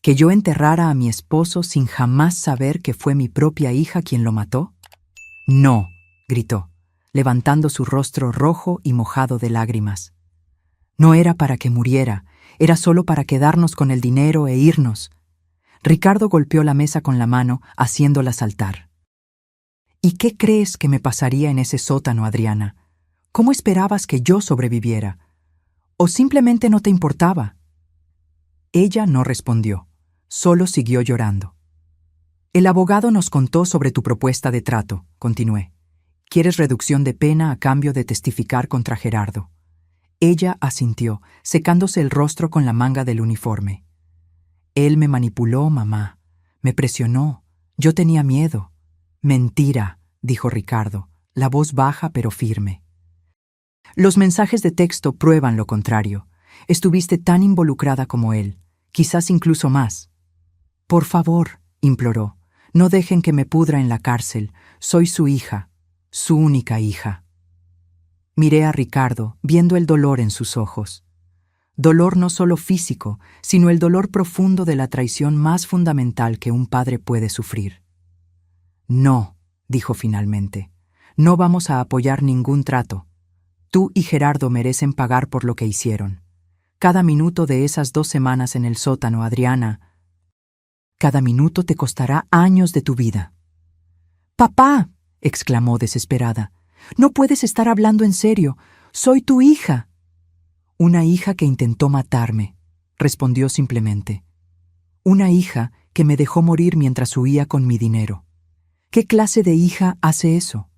¿Que yo enterrara a mi esposo sin jamás saber que fue mi propia hija quien lo mató? No, gritó, levantando su rostro rojo y mojado de lágrimas. No era para que muriera, era solo para quedarnos con el dinero e irnos. Ricardo golpeó la mesa con la mano, haciéndola saltar. ¿Y qué crees que me pasaría en ese sótano, Adriana? ¿Cómo esperabas que yo sobreviviera? ¿O simplemente no te importaba? Ella no respondió, solo siguió llorando. El abogado nos contó sobre tu propuesta de trato, continué. ¿Quieres reducción de pena a cambio de testificar contra Gerardo? Ella asintió, secándose el rostro con la manga del uniforme. Él me manipuló, mamá. Me presionó. Yo tenía miedo. Mentira, dijo Ricardo, la voz baja pero firme. Los mensajes de texto prueban lo contrario. Estuviste tan involucrada como él, quizás incluso más. Por favor, imploró, no dejen que me pudra en la cárcel. Soy su hija, su única hija. Miré a Ricardo, viendo el dolor en sus ojos. Dolor no solo físico, sino el dolor profundo de la traición más fundamental que un padre puede sufrir. No, dijo finalmente, no vamos a apoyar ningún trato. Tú y Gerardo merecen pagar por lo que hicieron. Cada minuto de esas 2 semanas en el sótano, Adriana, cada minuto te costará años de tu vida. ¡Papá!, exclamó desesperada. No puedes estar hablando en serio. Soy tu hija. Una hija que intentó matarme, respondió simplemente. Una hija que me dejó morir mientras huía con mi dinero. ¿Qué clase de hija hace eso?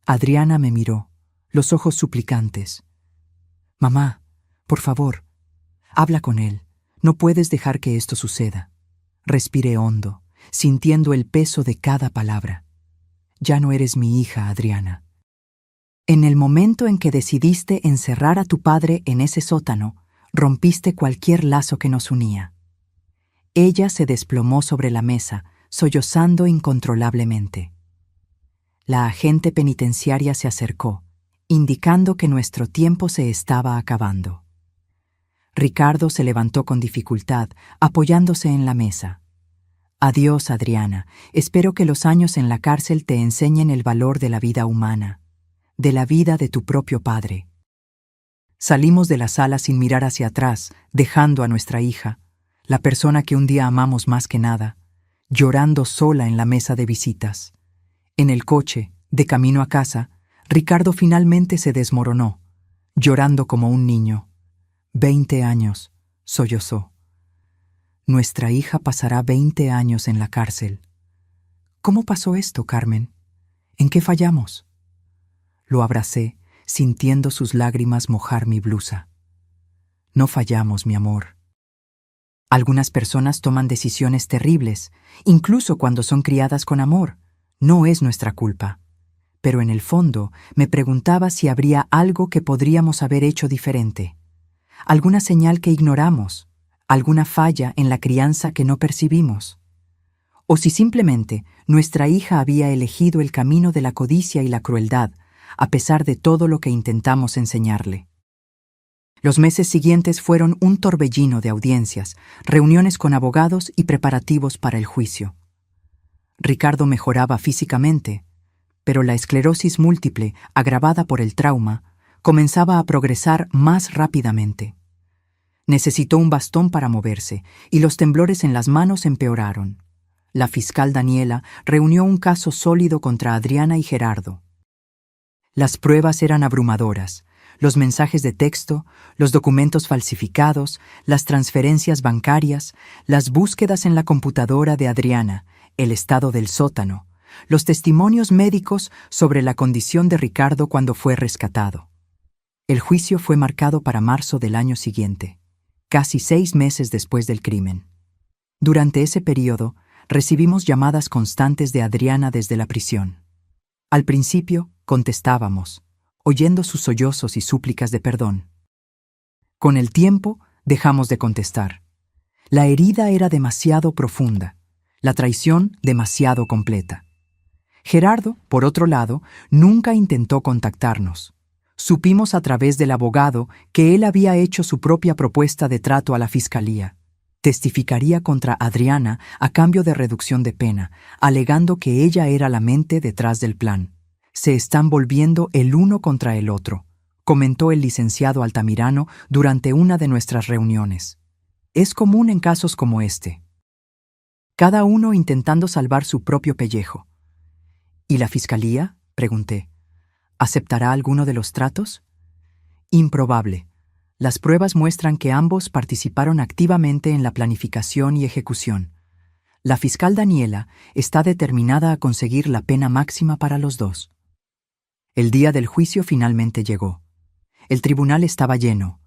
Adriana me miró, los ojos suplicantes. Mamá, por favor, habla con él. No puedes dejar que esto suceda. Respiré hondo, sintiendo el peso de cada palabra. Ya no eres mi hija, Adriana. En el momento en que decidiste encerrar a tu padre en ese sótano, rompiste cualquier lazo que nos unía. Ella se desplomó sobre la mesa, sollozando incontrolablemente. La agente penitenciaria se acercó. indicando que nuestro tiempo se estaba acabando. Ricardo se levantó con dificultad, apoyándose en la mesa. Adiós, Adriana. Espero que los años en la cárcel te enseñen el valor de la vida humana, de la vida de tu propio padre. Salimos de la sala sin mirar hacia atrás, dejando a nuestra hija, la persona que un día amamos más que nada, llorando sola en la mesa de visitas. En el coche, de camino a casa, Ricardo finalmente se desmoronó, llorando como un niño. 20 años, sollozó. Nuestra hija pasará 20 años en la cárcel. ¿Cómo pasó esto, Carmen? ¿En qué fallamos? Lo abracé, sintiendo sus lágrimas mojar mi blusa. No fallamos, mi amor. Algunas personas toman decisiones terribles, incluso cuando son criadas con amor. No es nuestra culpa. Pero en el fondo me preguntaba si habría algo que podríamos haber hecho diferente. Alguna señal que ignoramos, alguna falla en la crianza que no percibimos. O si simplemente nuestra hija había elegido el camino de la codicia y la crueldad, a pesar de todo lo que intentamos enseñarle. Los meses siguientes fueron un torbellino de audiencias, reuniones con abogados y preparativos para el juicio. Ricardo mejoraba físicamente, pero la esclerosis múltiple, agravada por el trauma, comenzaba a progresar más rápidamente. Necesitó un bastón para moverse, y los temblores en las manos empeoraron. La fiscal Daniela reunió un caso sólido contra Adriana y Gerardo. Las pruebas eran abrumadoras: los mensajes de texto, los documentos falsificados, las transferencias bancarias, las búsquedas en la computadora de Adriana, el estado del sótano, los testimonios médicos sobre la condición de Ricardo cuando fue rescatado. El juicio fue marcado para marzo del año siguiente, casi 6 meses después del crimen. Durante ese periodo, recibimos llamadas constantes de Adriana desde la prisión. Al principio, contestábamos, oyendo sus sollozos y súplicas de perdón. Con el tiempo, dejamos de contestar. La herida era demasiado profunda, la traición demasiado completa. Gerardo, por otro lado, nunca intentó contactarnos. Supimos a través del abogado que él había hecho su propia propuesta de trato a la fiscalía. Testificaría contra Adriana a cambio de reducción de pena, alegando que ella era la mente detrás del plan. Se están volviendo el uno contra el otro, comentó el licenciado Altamirano durante una de nuestras reuniones. Es común en casos como este. Cada uno intentando salvar su propio pellejo. ¿Y la fiscalía?, pregunté. ¿Aceptará alguno de los tratos? Improbable. Las pruebas muestran que ambos participaron activamente en la planificación y ejecución. La fiscal Daniela está determinada a conseguir la pena máxima para los dos. El día del juicio finalmente llegó. El tribunal estaba lleno.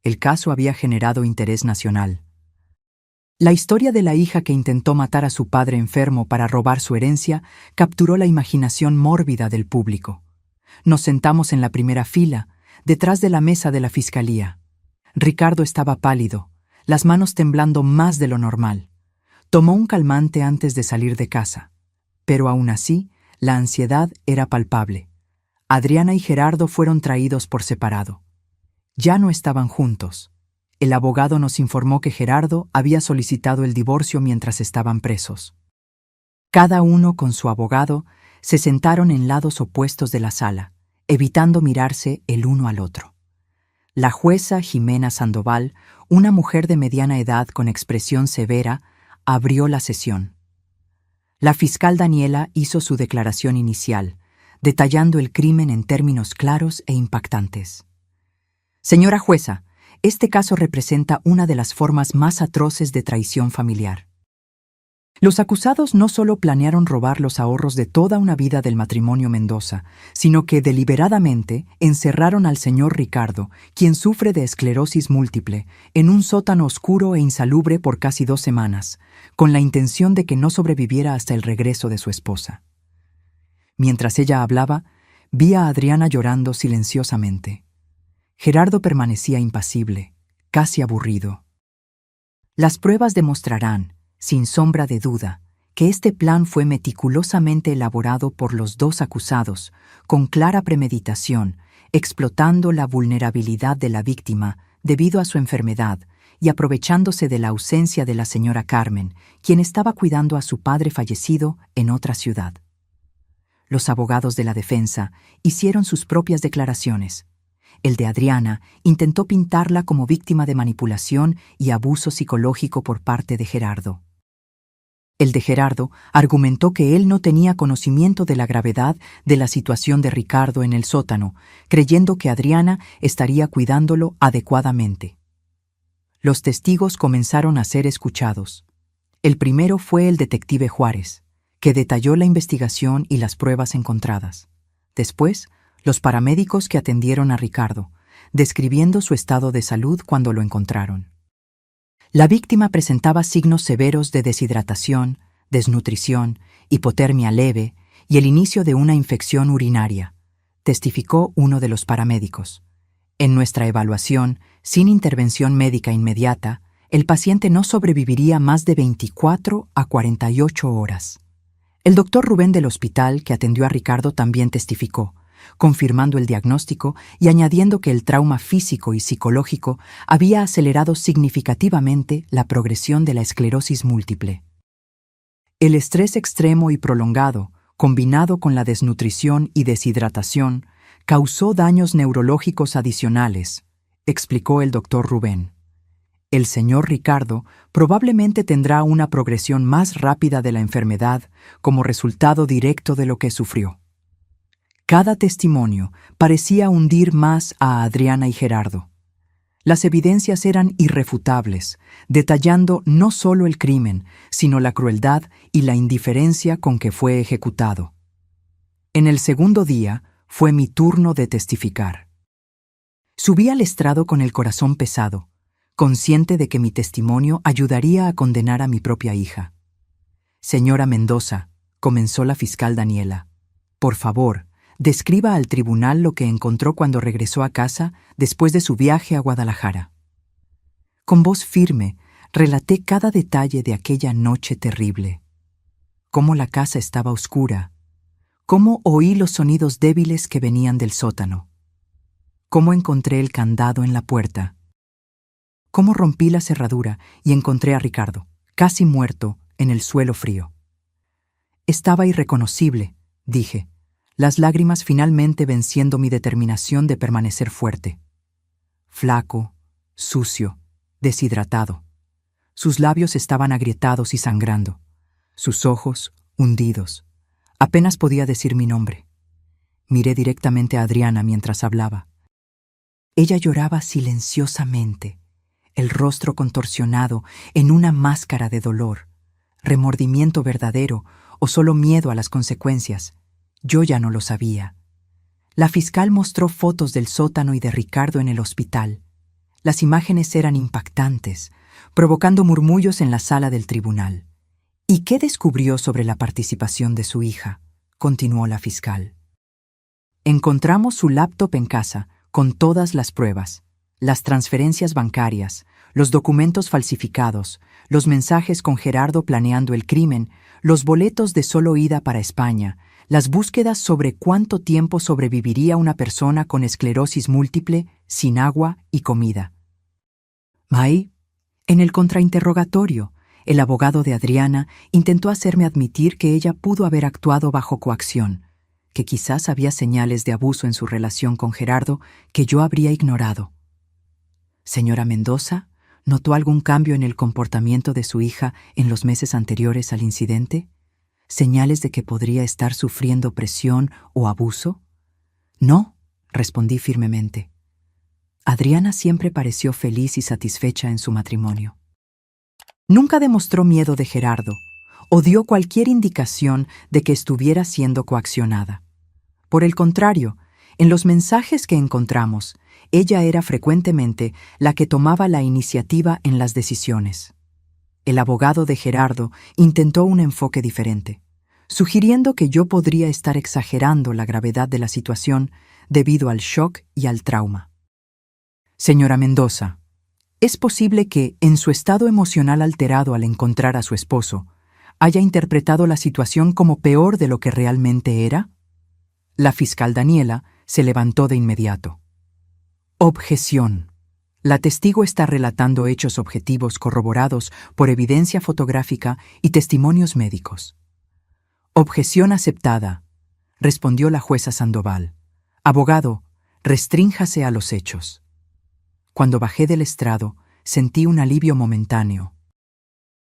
El caso había generado interés nacional. La historia de la hija que intentó matar a su padre enfermo para robar su herencia capturó la imaginación mórbida del público. Nos sentamos en la primera fila, detrás de la mesa de la fiscalía. Ricardo estaba pálido, las manos temblando más de lo normal. Tomó un calmante antes de salir de casa, pero aún así, la ansiedad era palpable. Adriana y Gerardo fueron traídos por separado. Ya no estaban juntos. El abogado nos informó que Gerardo había solicitado el divorcio mientras estaban presos. Cada uno con su abogado se sentaron en lados opuestos de la sala, evitando mirarse el uno al otro. La jueza Jimena Sandoval, una mujer de mediana edad con expresión severa, abrió la sesión. La fiscal Daniela hizo su declaración inicial, detallando el crimen en términos claros e impactantes. Señora jueza, este caso representa una de las formas más atroces de traición familiar. Los acusados no solo planearon robar los ahorros de toda una vida del matrimonio Mendoza, sino que deliberadamente encerraron al señor Ricardo, quien sufre de esclerosis múltiple, en un sótano oscuro e insalubre por casi 2 semanas, con la intención de que no sobreviviera hasta el regreso de su esposa. Mientras ella hablaba, vi a Adriana llorando silenciosamente. Gerardo permanecía impasible, casi aburrido. Las pruebas demostrarán, sin sombra de duda, que este plan fue meticulosamente elaborado por los 2 acusados, con clara premeditación, explotando la vulnerabilidad de la víctima debido a su enfermedad y aprovechándose de la ausencia de la señora Carmen, quien estaba cuidando a su padre fallecido en otra ciudad. Los abogados de la defensa hicieron sus propias declaraciones. El de Adriana intentó pintarla como víctima de manipulación y abuso psicológico por parte de Gerardo. El de Gerardo argumentó que él no tenía conocimiento de la gravedad de la situación de Ricardo en el sótano, creyendo que Adriana estaría cuidándolo adecuadamente. Los testigos comenzaron a ser escuchados. El primero fue el detective Juárez, que detalló la investigación y las pruebas encontradas. Después, los paramédicos que atendieron a Ricardo, describiendo su estado de salud cuando lo encontraron. La víctima presentaba signos severos de deshidratación, desnutrición, hipotermia leve y el inicio de una infección urinaria, testificó uno de los paramédicos. En nuestra evaluación, sin intervención médica inmediata, el paciente no sobreviviría más de 24 a 48 horas. El doctor Rubén del hospital que atendió a Ricardo también testificó, confirmando el diagnóstico y añadiendo que el trauma físico y psicológico había acelerado significativamente la progresión de la esclerosis múltiple. El estrés extremo y prolongado, combinado con la desnutrición y deshidratación, causó daños neurológicos adicionales, explicó el doctor Rubén. El señor Ricardo probablemente tendrá una progresión más rápida de la enfermedad como resultado directo de lo que sufrió. Cada testimonio parecía hundir más a Adriana y Gerardo. Las evidencias eran irrefutables, detallando no solo el crimen, sino la crueldad y la indiferencia con que fue ejecutado. En el segundo día fue mi turno de testificar. Subí al estrado con el corazón pesado, consciente de que mi testimonio ayudaría a condenar a mi propia hija. Señora Mendoza, comenzó la fiscal Daniela, por favor, describa al tribunal lo que encontró cuando regresó a casa después de su viaje a Guadalajara. Con voz firme, relaté cada detalle de aquella noche terrible. Cómo la casa estaba oscura, cómo oí los sonidos débiles que venían del sótano, cómo encontré el candado en la puerta, cómo rompí la cerradura y encontré a Ricardo, casi muerto, en el suelo frío. Estaba irreconocible, dije, las lágrimas finalmente venciendo mi determinación de permanecer fuerte. Flaco, sucio, deshidratado. Sus labios estaban agrietados y sangrando, sus ojos hundidos. Apenas podía decir mi nombre. Miré directamente a Adriana mientras hablaba. Ella lloraba silenciosamente, el rostro contorsionado en una máscara de dolor, remordimiento verdadero o solo miedo a las consecuencias. Yo ya no lo sabía. La fiscal mostró fotos del sótano y de Ricardo en el hospital. Las imágenes eran impactantes, provocando murmullos en la sala del tribunal. ¿Y qué descubrió sobre la participación de su hija?, continuó la fiscal. Encontramos su laptop en casa, con todas las pruebas, las transferencias bancarias, los documentos falsificados, los mensajes con Gerardo planeando el crimen, los boletos de solo ida para España, las búsquedas sobre cuánto tiempo sobreviviría una persona con esclerosis múltiple, sin agua y comida. May, en el contrainterrogatorio, el abogado de Adriana intentó hacerme admitir que ella pudo haber actuado bajo coacción, que quizás había señales de abuso en su relación con Gerardo que yo habría ignorado. Señora Mendoza, ¿notó algún cambio en el comportamiento de su hija en los meses anteriores al incidente? ¿Señales de que podría estar sufriendo presión o abuso? No, respondí firmemente. Adriana siempre pareció feliz y satisfecha en su matrimonio. Nunca demostró miedo de Gerardo o dio cualquier indicación de que estuviera siendo coaccionada. Por el contrario, en los mensajes que encontramos, ella era frecuentemente la que tomaba la iniciativa en las decisiones. El abogado de Gerardo intentó un enfoque diferente, sugiriendo que yo podría estar exagerando la gravedad de la situación debido al shock y al trauma. Señora Mendoza, ¿es posible que, en su estado emocional alterado al encontrar a su esposo, haya interpretado la situación como peor de lo que realmente era? La fiscal Daniela Se levantó de inmediato. Objeción. La testigo está relatando hechos objetivos corroborados por evidencia fotográfica y testimonios médicos. Objeción aceptada, respondió la jueza Sandoval. Abogado, restrínjase a los hechos. Cuando bajé del estrado, sentí un alivio momentáneo.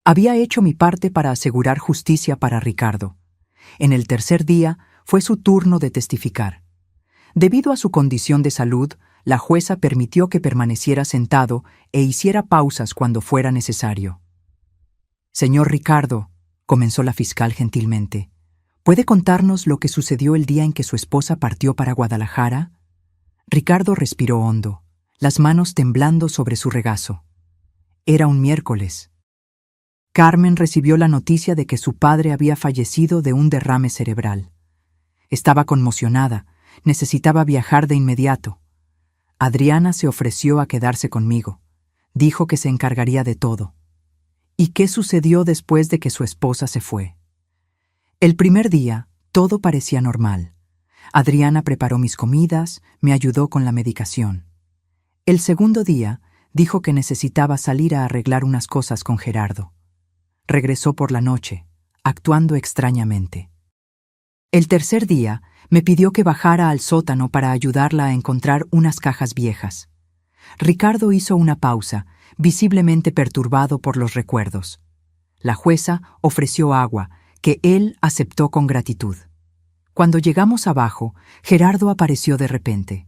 Había hecho mi parte para asegurar justicia para Ricardo. En el tercer día fue su turno de testificar. Debido a su condición de salud, la jueza permitió que permaneciera sentado e hiciera pausas cuando fuera necesario. Señor Ricardo, comenzó la fiscal gentilmente, ¿puede contarnos lo que sucedió el día en que su esposa partió para Guadalajara? Ricardo respiró hondo, las manos temblando sobre su regazo. Era un miércoles. Carmen recibió la noticia de que su padre había fallecido de un derrame cerebral. Estaba conmocionada, necesitaba viajar de inmediato. Adriana se ofreció a quedarse conmigo. Dijo que se encargaría de todo. ¿Y qué sucedió después de que su esposa se fue? El primer día, todo parecía normal. Adriana preparó mis comidas, me ayudó con la medicación. El segundo día, dijo que necesitaba salir a arreglar unas cosas con Gerardo. Regresó por la noche, actuando extrañamente. El tercer día, me pidió que bajara al sótano para ayudarla a encontrar unas cajas viejas. Ricardo hizo una pausa, visiblemente perturbado por los recuerdos. La jueza ofreció agua, que él aceptó con gratitud. Cuando llegamos abajo, Gerardo apareció de repente.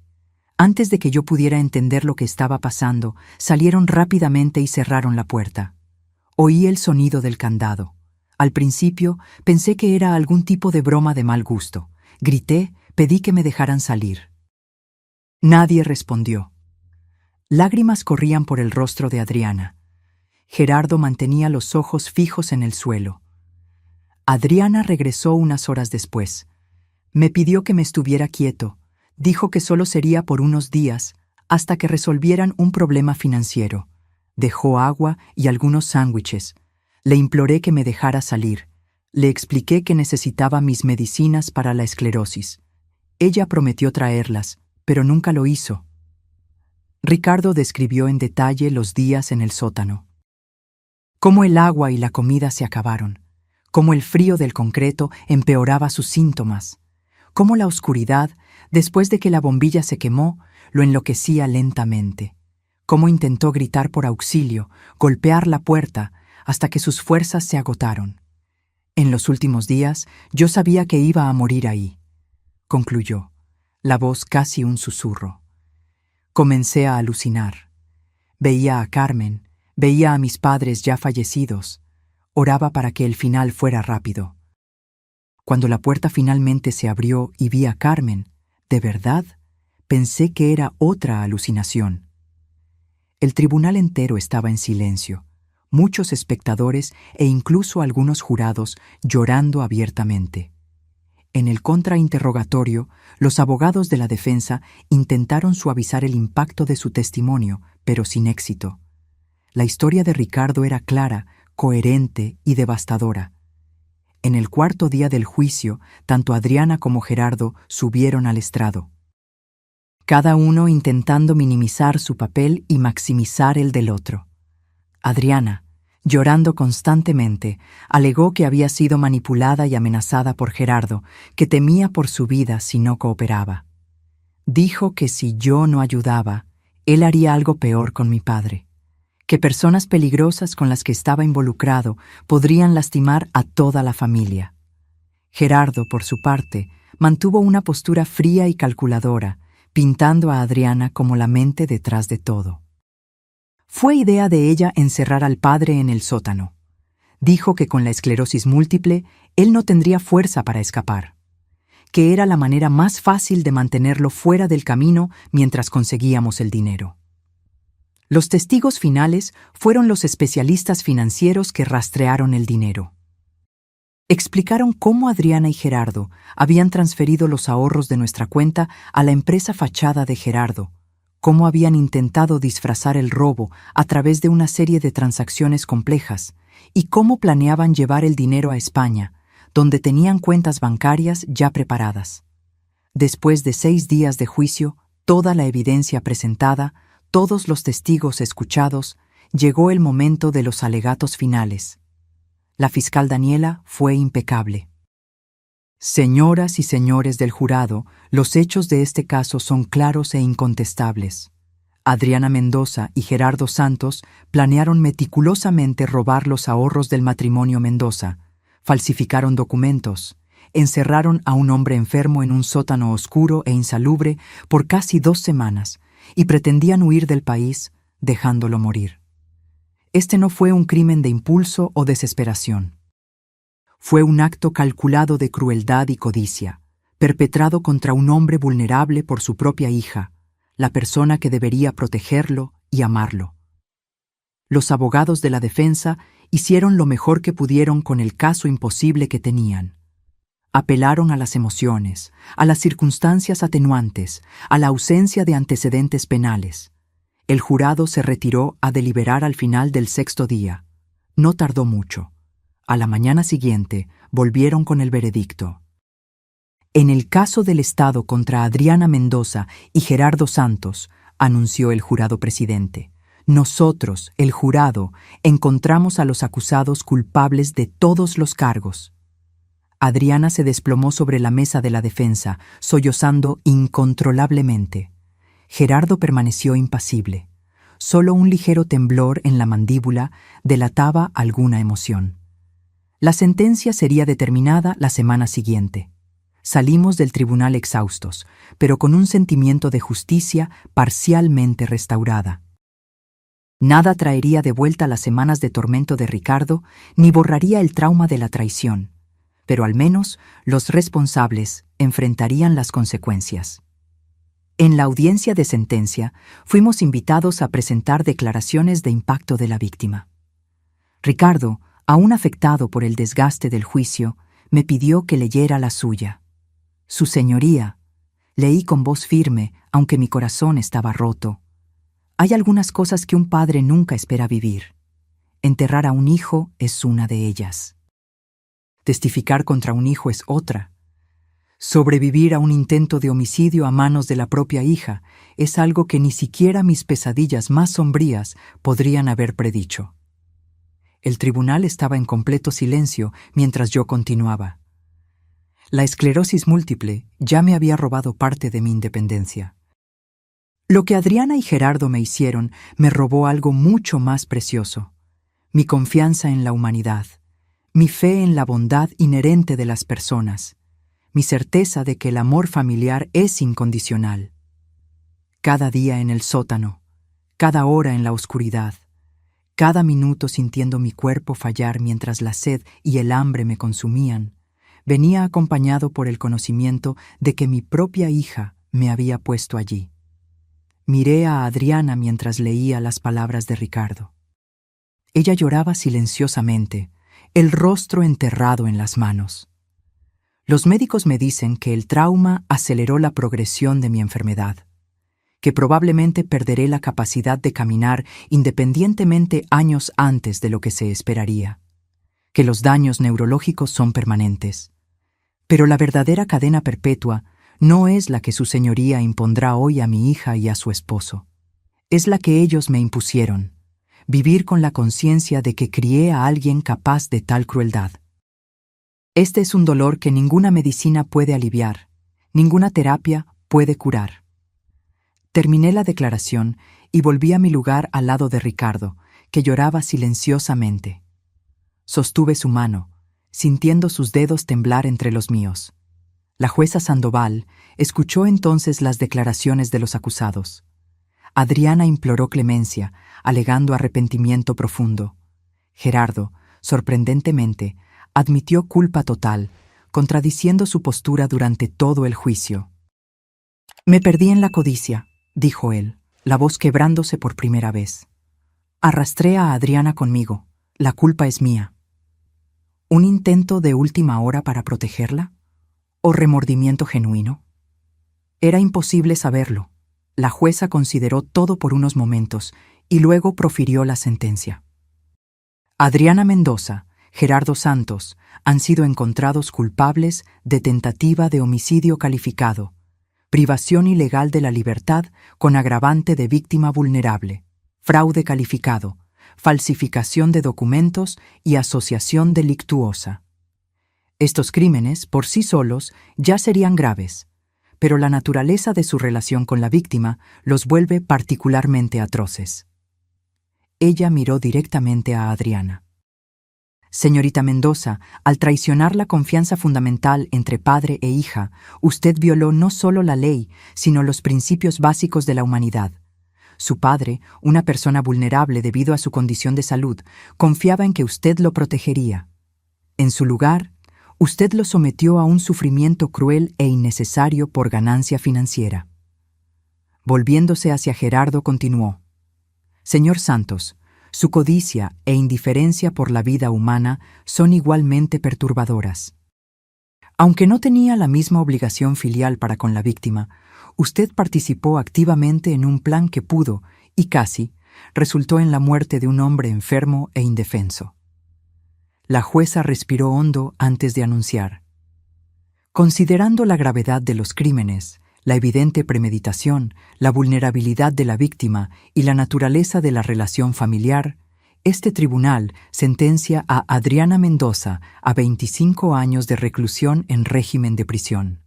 Antes de que yo pudiera entender lo que estaba pasando, salieron rápidamente y cerraron la puerta. Oí el sonido del candado. Al principio, pensé que era algún tipo de broma de mal gusto. Grité, pedí que me dejaran salir. Nadie respondió. Lágrimas corrían por el rostro de Adriana. Gerardo mantenía los ojos fijos en el suelo. Adriana regresó unas horas después. Me pidió que me estuviera quieto. Dijo que solo sería por unos días, hasta que resolvieran un problema financiero. Dejó agua y algunos sándwiches. Le imploré que me dejara salir. Le expliqué que necesitaba mis medicinas para la esclerosis. Ella prometió traerlas, pero nunca lo hizo. Ricardo describió en detalle los días en el sótano. Cómo el agua y la comida se acabaron. Cómo el frío del concreto empeoraba sus síntomas. Cómo la oscuridad, después de que la bombilla se quemó, lo enloquecía lentamente. Cómo intentó gritar por auxilio, golpear la puerta, hasta que sus fuerzas se agotaron. En los últimos días, yo sabía que iba a morir ahí, concluyó, la voz casi un susurro. Comencé a alucinar. Veía a Carmen, veía a mis padres ya fallecidos. Oraba para que el final fuera rápido. Cuando la puerta finalmente se abrió y vi a Carmen, de verdad, pensé que era otra alucinación. El tribunal entero estaba en silencio. Muchos espectadores e incluso algunos jurados llorando abiertamente. En el contrainterrogatorio, los abogados de la defensa intentaron suavizar el impacto de su testimonio, pero sin éxito. La historia de Ricardo era clara, coherente y devastadora. En el cuarto día del juicio, tanto Adriana como Gerardo subieron al estrado. Cada uno intentando minimizar su papel y maximizar el del otro. Adriana, llorando constantemente, alegó que había sido manipulada y amenazada por Gerardo, que temía por su vida si no cooperaba. Dijo que si yo no ayudaba, él haría algo peor con mi padre, que personas peligrosas con las que estaba involucrado podrían lastimar a toda la familia. Gerardo, por su parte, mantuvo una postura fría y calculadora, pintando a Adriana como la mente detrás de todo. Fue idea de ella encerrar al padre en el sótano. Dijo que con la esclerosis múltiple, él no tendría fuerza para escapar. Que era la manera más fácil de mantenerlo fuera del camino mientras conseguíamos el dinero. Los testigos finales fueron los especialistas financieros que rastrearon el dinero. Explicaron cómo Adriana y Gerardo habían transferido los ahorros de nuestra cuenta a la empresa fachada de Gerardo, cómo habían intentado disfrazar el robo a través de una serie de transacciones complejas y cómo planeaban llevar el dinero a España, donde tenían cuentas bancarias ya preparadas. Después de 6 días de juicio, toda la evidencia presentada, todos los testigos escuchados, llegó el momento de los alegatos finales. La fiscal Daniela fue impecable. Señoras y señores del jurado, los hechos de este caso son claros e incontestables. Adriana Mendoza y Gerardo Santos planearon meticulosamente robar los ahorros del matrimonio Mendoza, falsificaron documentos, encerraron a un hombre enfermo en un sótano oscuro e insalubre por casi 2 semanas y pretendían huir del país dejándolo morir. Este no fue un crimen de impulso o desesperación. Fue un acto calculado de crueldad y codicia, perpetrado contra un hombre vulnerable por su propia hija, la persona que debería protegerlo y amarlo. Los abogados de la defensa hicieron lo mejor que pudieron con el caso imposible que tenían. Apelaron a las emociones, a las circunstancias atenuantes, a la ausencia de antecedentes penales. El jurado se retiró a deliberar al final del 6º día. No tardó mucho. A la mañana siguiente volvieron con el veredicto. En el caso del Estado contra Adriana Mendoza y Gerardo Santos, anunció el jurado presidente, nosotros, el jurado, encontramos a los acusados culpables de todos los cargos. Adriana se desplomó sobre la mesa de la defensa, sollozando incontrolablemente. Gerardo permaneció impasible. Solo un ligero temblor en la mandíbula delataba alguna emoción. La sentencia sería determinada la semana siguiente. Salimos del tribunal exhaustos, pero con un sentimiento de justicia parcialmente restaurada. Nada traería de vuelta las semanas de tormento de Ricardo, ni borraría el trauma de la traición, pero al menos los responsables enfrentarían las consecuencias. En la audiencia de sentencia, fuimos invitados a presentar declaraciones de impacto de la víctima. Ricardo, aún afectado por el desgaste del juicio, me pidió que leyera la suya. Su señoría, leí con voz firme, aunque mi corazón estaba roto. Hay algunas cosas que un padre nunca espera vivir. Enterrar a un hijo es una de ellas. Testificar contra un hijo es otra. Sobrevivir a un intento de homicidio a manos de la propia hija es algo que ni siquiera mis pesadillas más sombrías podrían haber predicho. El tribunal estaba en completo silencio mientras yo continuaba. La esclerosis múltiple ya me había robado parte de mi independencia. Lo que Adriana y Gerardo me hicieron me robó algo mucho más precioso: mi confianza en la humanidad, mi fe en la bondad inherente de las personas, mi certeza de que el amor familiar es incondicional. Cada día en el sótano, cada hora en la oscuridad, cada minuto sintiendo mi cuerpo fallar mientras la sed y el hambre me consumían, venía acompañado por el conocimiento de que mi propia hija me había puesto allí. Miré a Adriana mientras leía las palabras de Ricardo. Ella lloraba silenciosamente, el rostro enterrado en las manos. Los médicos me dicen que el trauma aceleró la progresión de mi enfermedad, que probablemente perderé la capacidad de caminar independientemente años antes de lo que se esperaría, que los daños neurológicos son permanentes. Pero la verdadera cadena perpetua no es la que su señoría impondrá hoy a mi hija y a su esposo. Es la que ellos me impusieron: vivir con la conciencia de que crié a alguien capaz de tal crueldad. Este es un dolor que ninguna medicina puede aliviar, ninguna terapia puede curar. Terminé la declaración y volví a mi lugar al lado de Ricardo, que lloraba silenciosamente. Sostuve su mano, sintiendo sus dedos temblar entre los míos. La jueza Sandoval escuchó entonces las declaraciones de los acusados. Adriana imploró clemencia, alegando arrepentimiento profundo. Gerardo, sorprendentemente, admitió culpa total, contradiciendo su postura durante todo el juicio. «Me perdí en la codicia», dijo él, la voz quebrándose por primera vez. «Arrastré a Adriana conmigo. La culpa es mía». ¿Un intento de última hora para protegerla? ¿O remordimiento genuino? Era imposible saberlo. La jueza consideró todo por unos momentos y luego profirió la sentencia. Adriana Mendoza, Gerardo Santos han sido encontrados culpables de tentativa de homicidio calificado, privación ilegal de la libertad con agravante de víctima vulnerable, fraude calificado, falsificación de documentos y asociación delictuosa. Estos crímenes, por sí solos, ya serían graves, pero la naturaleza de su relación con la víctima los vuelve particularmente atroces. Ella miró directamente a Adriana. Señorita Mendoza, al traicionar la confianza fundamental entre padre e hija, usted violó no solo la ley, sino los principios básicos de la humanidad. Su padre, una persona vulnerable debido a su condición de salud, confiaba en que usted lo protegería. En su lugar, usted lo sometió a un sufrimiento cruel e innecesario por ganancia financiera. Volviéndose hacia Gerardo, continuó: Señor Santos, su codicia e indiferencia por la vida humana son igualmente perturbadoras. Aunque no tenía la misma obligación filial para con la víctima, usted participó activamente en un plan que pudo, y casi, resultó en la muerte de un hombre enfermo e indefenso. La jueza respiró hondo antes de anunciar: considerando la gravedad de los crímenes, la evidente premeditación, la vulnerabilidad de la víctima y la naturaleza de la relación familiar, este tribunal sentencia a Adriana Mendoza a 25 años de reclusión en régimen de prisión.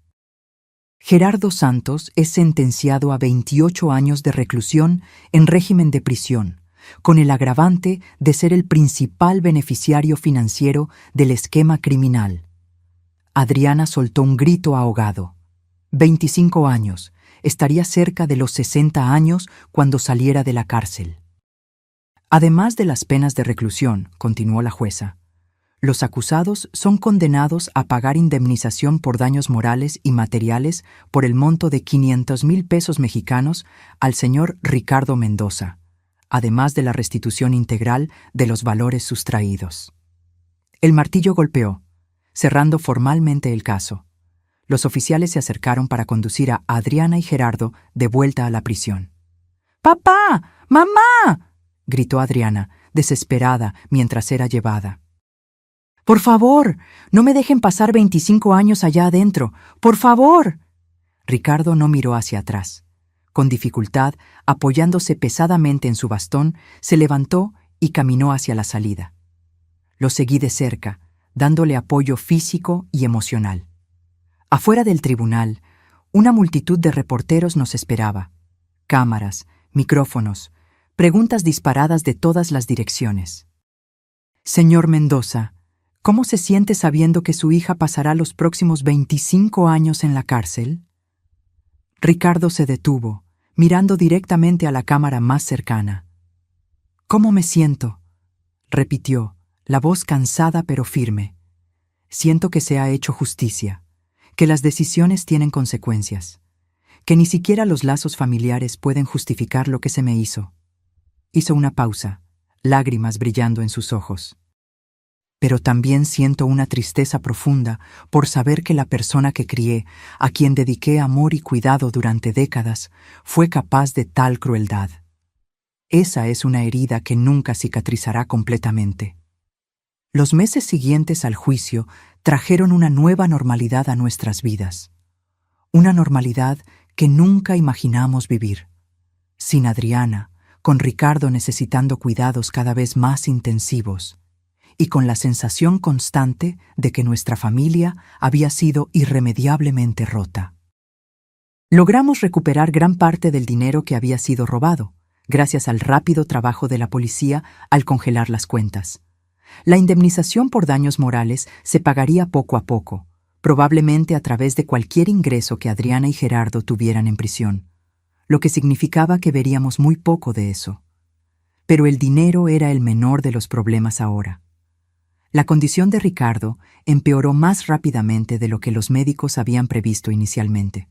Gerardo Santos es sentenciado a 28 años de reclusión en régimen de prisión, con el agravante de ser el principal beneficiario financiero del esquema criminal. Adriana soltó un grito ahogado. 25 años. Estaría cerca de los 60 años cuando saliera de la cárcel. Además de las penas de reclusión, continuó la jueza, los acusados son condenados a pagar indemnización por daños morales y materiales por el monto de 500,000 pesos mexicanos al señor Ricardo Mendoza, además de la restitución integral de los valores sustraídos. El martillo golpeó, cerrando formalmente el caso. Los oficiales se acercaron para conducir a Adriana y Gerardo de vuelta a la prisión. ¡Papá! ¡Mamá!, gritó Adriana, desesperada, mientras era llevada. ¡Por favor! ¡No me dejen pasar 25 años allá adentro! ¡Por favor! Ricardo no miró hacia atrás. Con dificultad, apoyándose pesadamente en su bastón, se levantó y caminó hacia la salida. Lo seguí de cerca, dándole apoyo físico y emocional. Afuera del tribunal, una multitud de reporteros nos esperaba. Cámaras, micrófonos, preguntas disparadas de todas las direcciones. Señor Mendoza, ¿cómo se siente sabiendo que su hija pasará los próximos 25 años en la cárcel? Ricardo se detuvo, mirando directamente a la cámara más cercana. ¿Cómo me siento?, repitió, la voz cansada pero firme. Siento que se ha hecho justicia, que las decisiones tienen consecuencias, que ni siquiera los lazos familiares pueden justificar lo que se me hizo. Hizo una pausa, lágrimas brillando en sus ojos. Pero también siento una tristeza profunda por saber que la persona que crié, a quien dediqué amor y cuidado durante décadas, fue capaz de tal crueldad. Esa es una herida que nunca cicatrizará completamente. Los meses siguientes al juicio trajeron una nueva normalidad a nuestras vidas. Una normalidad que nunca imaginamos vivir. Sin Adriana, con Ricardo necesitando cuidados cada vez más intensivos, y con la sensación constante de que nuestra familia había sido irremediablemente rota. Logramos recuperar gran parte del dinero que había sido robado, gracias al rápido trabajo de la policía al congelar las cuentas. La indemnización por daños morales se pagaría poco a poco, probablemente a través de cualquier ingreso que Adriana y Gerardo tuvieran en prisión, lo que significaba que veríamos muy poco de eso. Pero el dinero era el menor de los problemas ahora. La condición de Ricardo empeoró más rápidamente de lo que los médicos habían previsto inicialmente.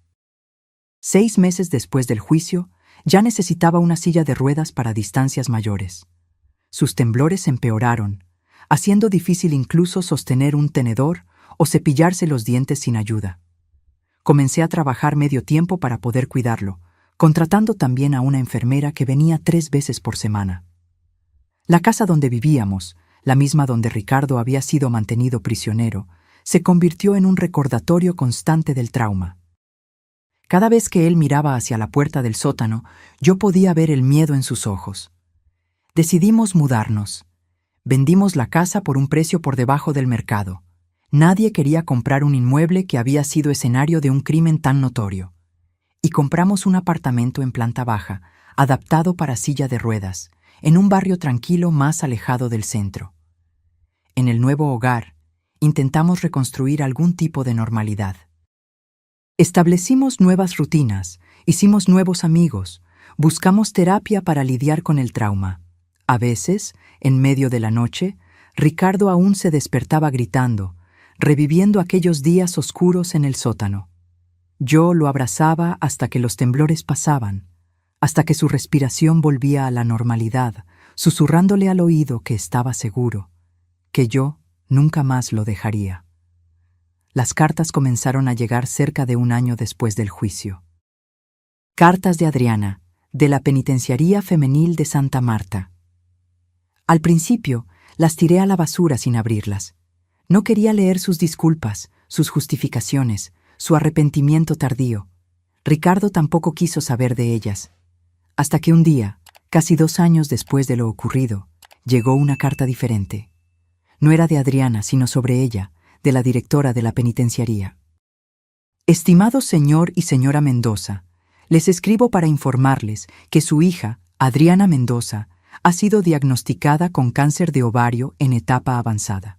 6 meses después del juicio, ya necesitaba una silla de ruedas para distancias mayores. Sus temblores empeoraron, haciendo difícil incluso sostener un tenedor o cepillarse los dientes sin ayuda. Comencé a trabajar medio tiempo para poder cuidarlo, contratando también a una enfermera que venía 3 veces por semana. La casa donde vivíamos, la misma donde Ricardo había sido mantenido prisionero, se convirtió en un recordatorio constante del trauma. Cada vez que él miraba hacia la puerta del sótano, yo podía ver el miedo en sus ojos. Decidimos mudarnos. Vendimos la casa por un precio por debajo del mercado. Nadie quería comprar un inmueble que había sido escenario de un crimen tan notorio. Y compramos un apartamento en planta baja, adaptado para silla de ruedas, en un barrio tranquilo más alejado del centro. En el nuevo hogar, intentamos reconstruir algún tipo de normalidad. Establecimos nuevas rutinas, hicimos nuevos amigos, buscamos terapia para lidiar con el trauma. A veces, en medio de la noche, Ricardo aún se despertaba gritando, reviviendo aquellos días oscuros en el sótano. Yo lo abrazaba hasta que los temblores pasaban, hasta que su respiración volvía a la normalidad, susurrándole al oído que estaba seguro, que yo nunca más lo dejaría. Las cartas comenzaron a llegar cerca de un año después del juicio. Cartas de Adriana, de la Penitenciaría Femenil de Santa Marta. Al principio, las tiré a la basura sin abrirlas. No quería leer sus disculpas, sus justificaciones, su arrepentimiento tardío. Ricardo tampoco quiso saber de ellas. Hasta que un día, casi 2 años después de lo ocurrido, llegó una carta diferente. No era de Adriana, sino sobre ella, de la directora de la penitenciaría. Estimado señor y señora Mendoza, les escribo para informarles que su hija, Adriana Mendoza, ha sido diagnosticada con cáncer de ovario en etapa avanzada.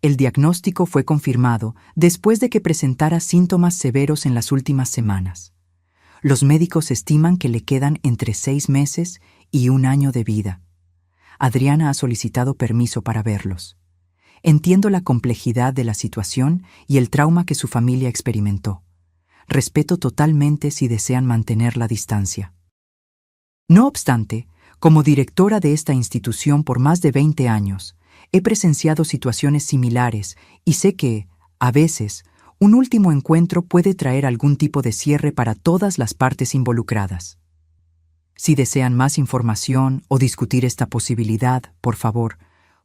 El diagnóstico fue confirmado después de que presentara síntomas severos en las últimas semanas. Los médicos estiman que le quedan entre 6 meses y 1 año de vida. Adriana ha solicitado permiso para verlos. Entiendo la complejidad de la situación y el trauma que su familia experimentó. Respeto totalmente si desean mantener la distancia. No obstante, como directora de esta institución por más de 20 años, he presenciado situaciones similares y sé que, a veces, un último encuentro puede traer algún tipo de cierre para todas las partes involucradas. Si desean más información o discutir esta posibilidad, por favor,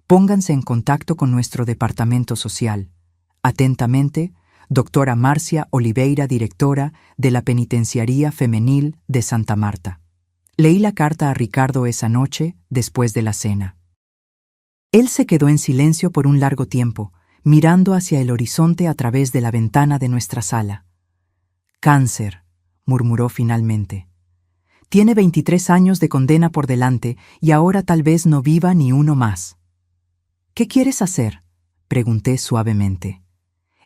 pónganse en contacto con nuestro departamento social. Atentamente, doctora Marcia Oliveira, directora de la Penitenciaría Femenil de Santa Marta. Leí la carta a Ricardo esa noche, después de la cena. Él se quedó en silencio por un largo tiempo, mirando hacia el horizonte a través de la ventana de nuestra sala. «Cáncer», murmuró finalmente. «Tiene 23 años de condena por delante y ahora tal vez no viva ni uno más». «¿Qué quieres hacer?», pregunté suavemente.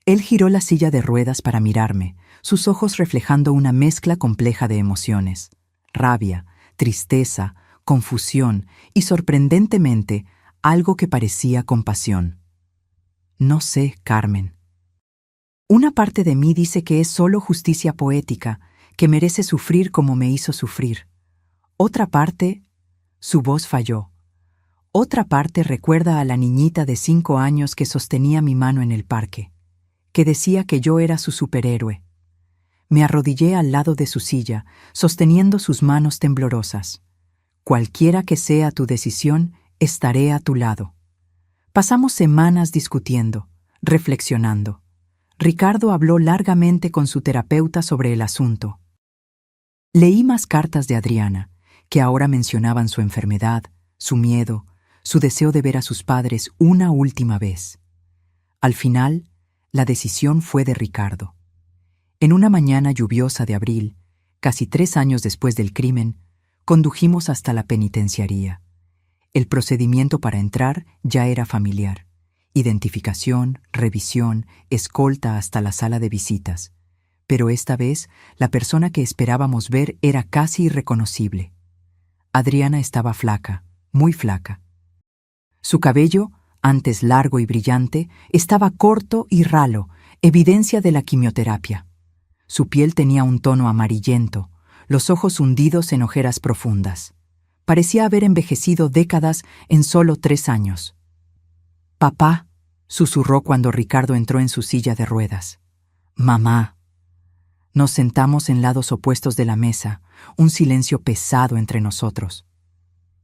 Él giró la silla de ruedas para mirarme, sus ojos reflejando una mezcla compleja de emociones: rabia, tristeza, confusión y, sorprendentemente, algo que parecía compasión. «No sé, Carmen. Una parte de mí dice que es solo justicia poética, que merece sufrir como me hizo sufrir. Otra parte...» Su voz falló. «Otra parte recuerda a la niñita de 5 años que sostenía mi mano en el parque, que decía que yo era su superhéroe. Me arrodillé al lado de su silla, sosteniendo sus manos temblorosas. Cualquiera que sea tu decisión, estaré a tu lado». Pasamos semanas discutiendo, reflexionando. Ricardo habló largamente con su terapeuta sobre el asunto. Leí más cartas de Adriana, que ahora mencionaban su enfermedad, su miedo, su deseo de ver a sus padres una última vez. Al final, la decisión fue de Ricardo. En una mañana lluviosa de abril, casi 3 años después del crimen, condujimos hasta la penitenciaría. El procedimiento para entrar ya era familiar: identificación, revisión, escolta hasta la sala de visitas. Pero esta vez, la persona que esperábamos ver era casi irreconocible. Adriana estaba flaca, muy flaca. Su cabello, antes largo y brillante, estaba corto y ralo, evidencia de la quimioterapia. Su piel tenía un tono amarillento, los ojos hundidos en ojeras profundas. Parecía haber envejecido décadas en solo 3 años. «Papá», susurró cuando Ricardo entró en su silla de ruedas. «Mamá». Nos sentamos en lados opuestos de la mesa, un silencio pesado entre nosotros.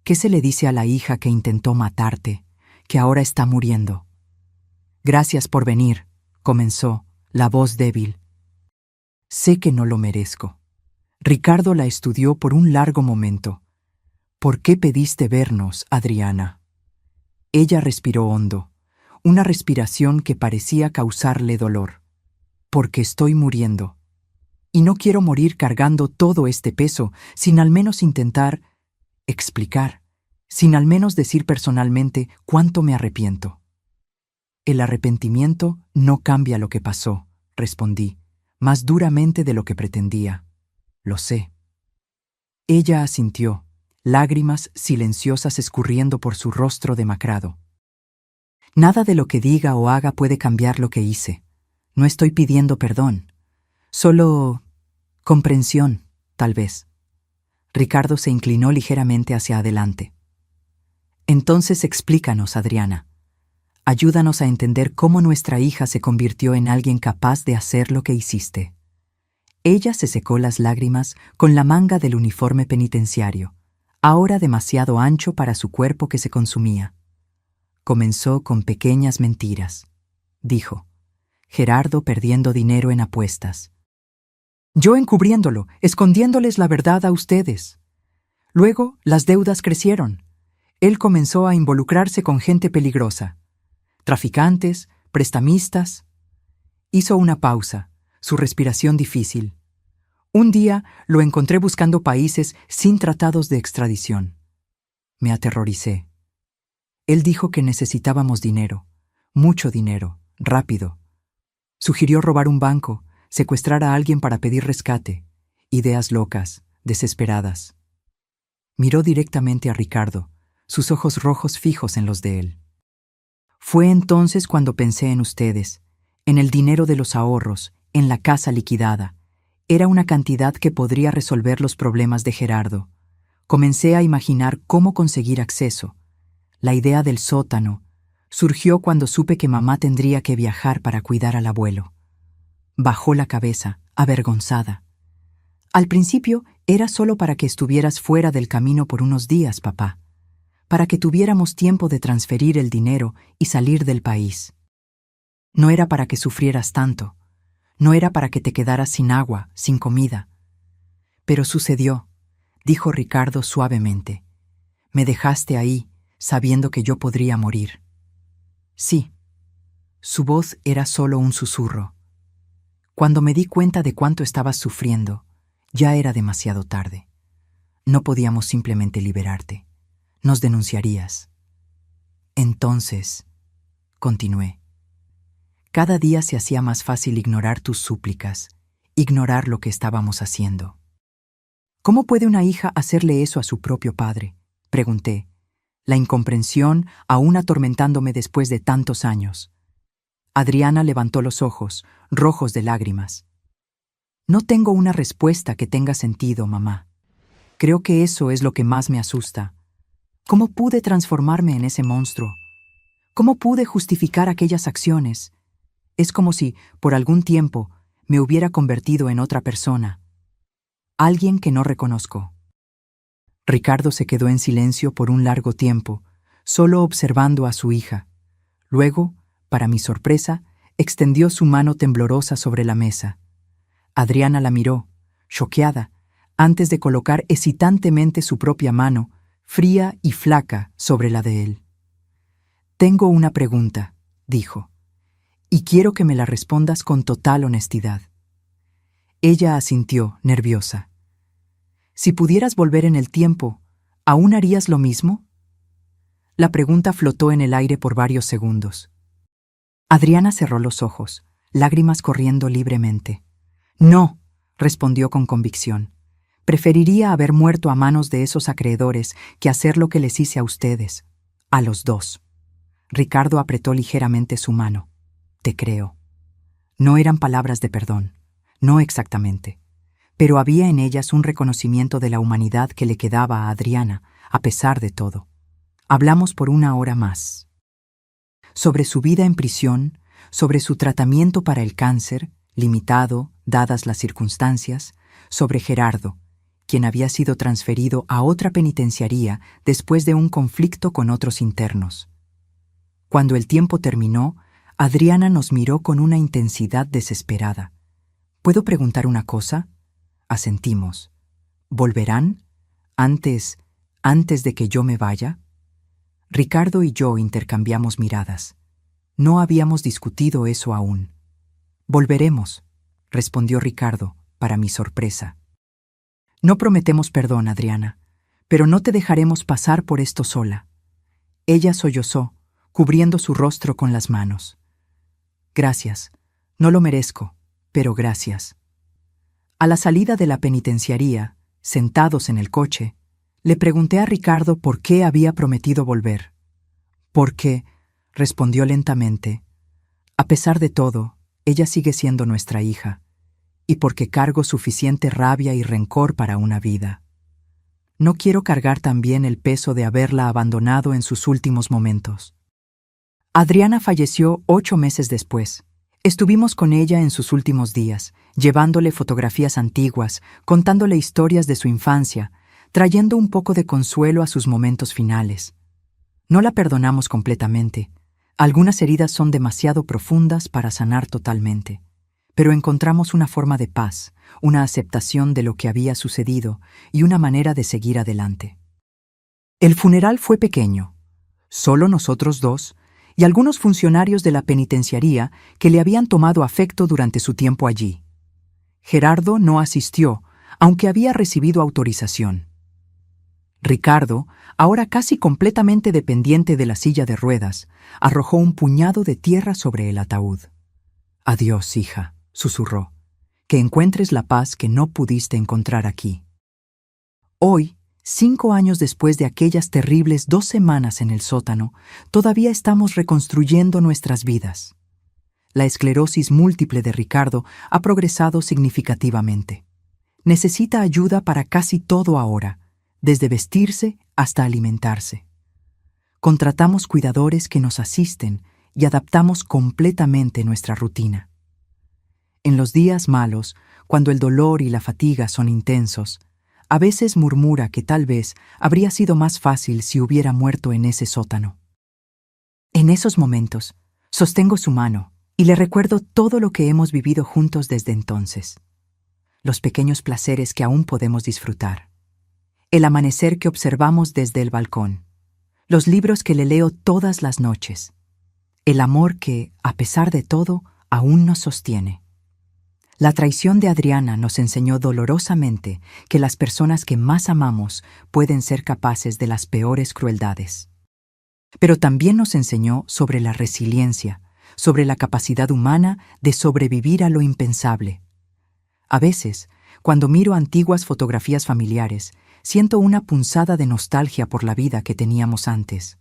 «¿Qué se le dice a la hija que intentó matarte, que ahora está muriendo?» «Gracias por venir», comenzó, la voz débil. Sé que no lo merezco. Ricardo la estudió por un largo momento. ¿Por qué pediste vernos, Adriana? Ella respiró hondo, una respiración que parecía causarle dolor. Porque estoy muriendo. Y no quiero morir cargando todo este peso sin al menos intentar explicar, sin al menos decir personalmente cuánto me arrepiento. El arrepentimiento no cambia lo que pasó, respondí, más duramente de lo que pretendía. Lo sé. Ella asintió, lágrimas silenciosas escurriendo por su rostro demacrado. Nada de lo que diga o haga puede cambiar lo que hice. No estoy pidiendo perdón. Solo comprensión, tal vez. Ricardo se inclinó ligeramente hacia adelante. Entonces explícanos, Adriana. Ayúdanos a entender cómo nuestra hija se convirtió en alguien capaz de hacer lo que hiciste. Ella se secó las lágrimas con la manga del uniforme penitenciario, ahora demasiado ancho para su cuerpo que se consumía. Comenzó con pequeñas mentiras, dijo. Gerardo perdiendo dinero en apuestas. Yo encubriéndolo, escondiéndoles la verdad a ustedes. Luego, las deudas crecieron. Él comenzó a involucrarse con gente peligrosa. Traficantes, prestamistas. Hizo una pausa, su respiración difícil. Un día lo encontré buscando países sin tratados de extradición. Me aterroricé. Él dijo que necesitábamos dinero, mucho dinero, rápido. Sugirió robar un banco, secuestrar a alguien para pedir rescate. Ideas locas, desesperadas. Miró directamente a Ricardo, sus ojos rojos fijos en los de él. Fue entonces cuando pensé en ustedes, en el dinero de los ahorros, en la casa liquidada. Era una cantidad que podría resolver los problemas de Gerardo. Comencé a imaginar cómo conseguir acceso. La idea del sótano surgió cuando supe que mamá tendría que viajar para cuidar al abuelo. Bajó la cabeza, avergonzada. Al principio era solo para que estuvieras fuera del camino por unos días, papá, para que tuviéramos tiempo de transferir el dinero y salir del país. No era para que sufrieras tanto, no era para que te quedaras sin agua, sin comida. Pero sucedió, dijo Ricardo suavemente. Me dejaste ahí, sabiendo que yo podría morir. Sí. Su voz era solo un susurro. Cuando me di cuenta de cuánto estabas sufriendo, ya era demasiado tarde. No podíamos simplemente liberarte. Nos denunciarías. Entonces, continué, cada día se hacía más fácil ignorar tus súplicas, ignorar lo que estábamos haciendo. ¿Cómo puede una hija hacerle eso a su propio padre?, pregunté, la incomprensión aún atormentándome después de tantos años. Adriana levantó los ojos, rojos de lágrimas. No tengo una respuesta que tenga sentido, mamá. Creo que eso es lo que más me asusta. ¿Cómo pude transformarme en ese monstruo? ¿Cómo pude justificar aquellas acciones? Es como si, por algún tiempo, me hubiera convertido en otra persona. Alguien que no reconozco. Ricardo se quedó en silencio por un largo tiempo, solo observando a su hija. Luego, para mi sorpresa, extendió su mano temblorosa sobre la mesa. Adriana la miró, choqueada, antes de colocar hesitantemente su propia mano, fría y flaca, sobre la de él. Tengo una pregunta, dijo, y quiero que me la respondas con total honestidad. Ella asintió, nerviosa. Si pudieras volver en el tiempo, ¿aún harías lo mismo? La pregunta flotó en el aire por varios segundos. Adriana cerró los ojos, lágrimas corriendo libremente. No, respondió con convicción. Preferiría haber muerto a manos de esos acreedores que hacer lo que les hice a ustedes, a los dos. Ricardo apretó ligeramente su mano. Te creo. No eran palabras de perdón, no exactamente, pero había en ellas un reconocimiento de la humanidad que le quedaba a Adriana, a pesar de todo. Hablamos por una hora más. Sobre su vida en prisión, sobre su tratamiento para el cáncer, limitado, dadas las circunstancias, sobre Gerardo, quien había sido transferido a otra penitenciaría después de un conflicto con otros internos. Cuando el tiempo terminó, Adriana nos miró con una intensidad desesperada. ¿Puedo preguntar una cosa? Asentimos. ¿Volverán? ¿Antes de que yo me vaya? Ricardo y yo intercambiamos miradas. No habíamos discutido eso aún. Volveremos, respondió Ricardo, para mi sorpresa. No prometemos perdón, Adriana, pero no te dejaremos pasar por esto sola. Ella sollozó, cubriendo su rostro con las manos. Gracias. No lo merezco, pero gracias. A la salida de la penitenciaría, sentados en el coche, le pregunté a Ricardo por qué había prometido volver. Porque, respondió lentamente, a pesar de todo, ella sigue siendo nuestra hija, y porque cargo suficiente rabia y rencor para una vida. No quiero cargar también el peso de haberla abandonado en sus últimos momentos. Adriana falleció 8 meses después. Estuvimos con ella en sus últimos días, llevándole fotografías antiguas, contándole historias de su infancia, trayendo un poco de consuelo a sus momentos finales. No la perdonamos completamente. Algunas heridas son demasiado profundas para sanar totalmente. Pero encontramos una forma de paz, una aceptación de lo que había sucedido y una manera de seguir adelante. El funeral fue pequeño. Solo nosotros dos y algunos funcionarios de la penitenciaría que le habían tomado afecto durante su tiempo allí. Gerardo no asistió, aunque había recibido autorización. Ricardo, ahora casi completamente dependiente de la silla de ruedas, arrojó un puñado de tierra sobre el ataúd. «Adiós, hija», susurró, «que encuentres la paz que no pudiste encontrar aquí». Hoy, 5 años después de aquellas terribles 2 semanas en el sótano, todavía estamos reconstruyendo nuestras vidas. La esclerosis múltiple de Ricardo ha progresado significativamente. Necesita ayuda para casi todo ahora, desde vestirse hasta alimentarse. Contratamos cuidadores que nos asisten y adaptamos completamente nuestra rutina. En los días malos, cuando el dolor y la fatiga son intensos, a veces murmura que tal vez habría sido más fácil si hubiera muerto en ese sótano. En esos momentos, sostengo su mano y le recuerdo todo lo que hemos vivido juntos desde entonces. Los pequeños placeres que aún podemos disfrutar. El amanecer que observamos desde el balcón. Los libros que le leo todas las noches. El amor que, a pesar de todo, aún nos sostiene. La traición de Adriana nos enseñó dolorosamente que las personas que más amamos pueden ser capaces de las peores crueldades. Pero también nos enseñó sobre la resiliencia, sobre la capacidad humana de sobrevivir a lo impensable. A veces, cuando miro antiguas fotografías familiares, siento una punzada de nostalgia por la vida que teníamos antes,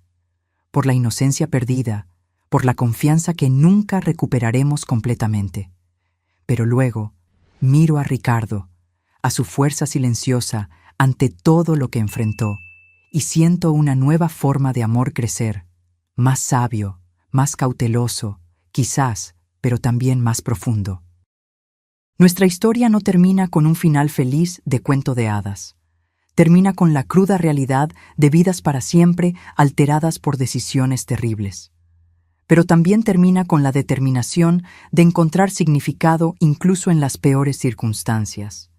por la inocencia perdida, por la confianza que nunca recuperaremos completamente. Pero luego, miro a Ricardo, a su fuerza silenciosa ante todo lo que enfrentó, y siento una nueva forma de amor crecer, más sabio, más cauteloso, quizás, pero también más profundo. Nuestra historia no termina con un final feliz de cuento de hadas. Termina con la cruda realidad de vidas para siempre alteradas por decisiones terribles. Pero también termina con la determinación de encontrar significado incluso en las peores circunstancias,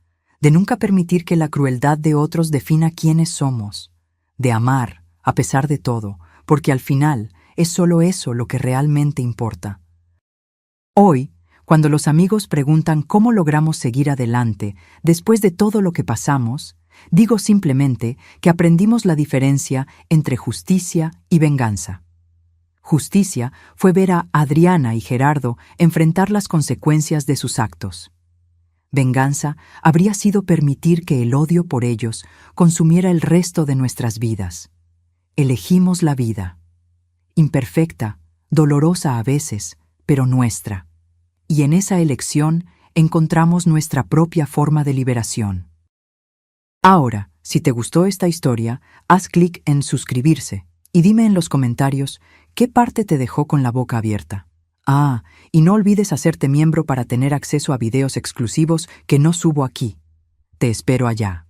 de nunca permitir que la crueldad de otros defina quiénes somos, de amar, a pesar de todo, porque al final es solo eso lo que realmente importa. Hoy, cuando los amigos preguntan cómo logramos seguir adelante después de todo lo que pasamos, digo simplemente que aprendimos la diferencia entre justicia y venganza. Justicia fue ver a Adriana y Gerardo enfrentar las consecuencias de sus actos. Venganza habría sido permitir que el odio por ellos consumiera el resto de nuestras vidas. Elegimos la vida. Imperfecta, dolorosa a veces, pero nuestra. Y en esa elección encontramos nuestra propia forma de liberación. Ahora, si te gustó esta historia, haz clic en suscribirse y dime en los comentarios qué parte te dejó con la boca abierta. Y no olvides hacerte miembro para tener acceso a videos exclusivos que no subo aquí. Te espero allá.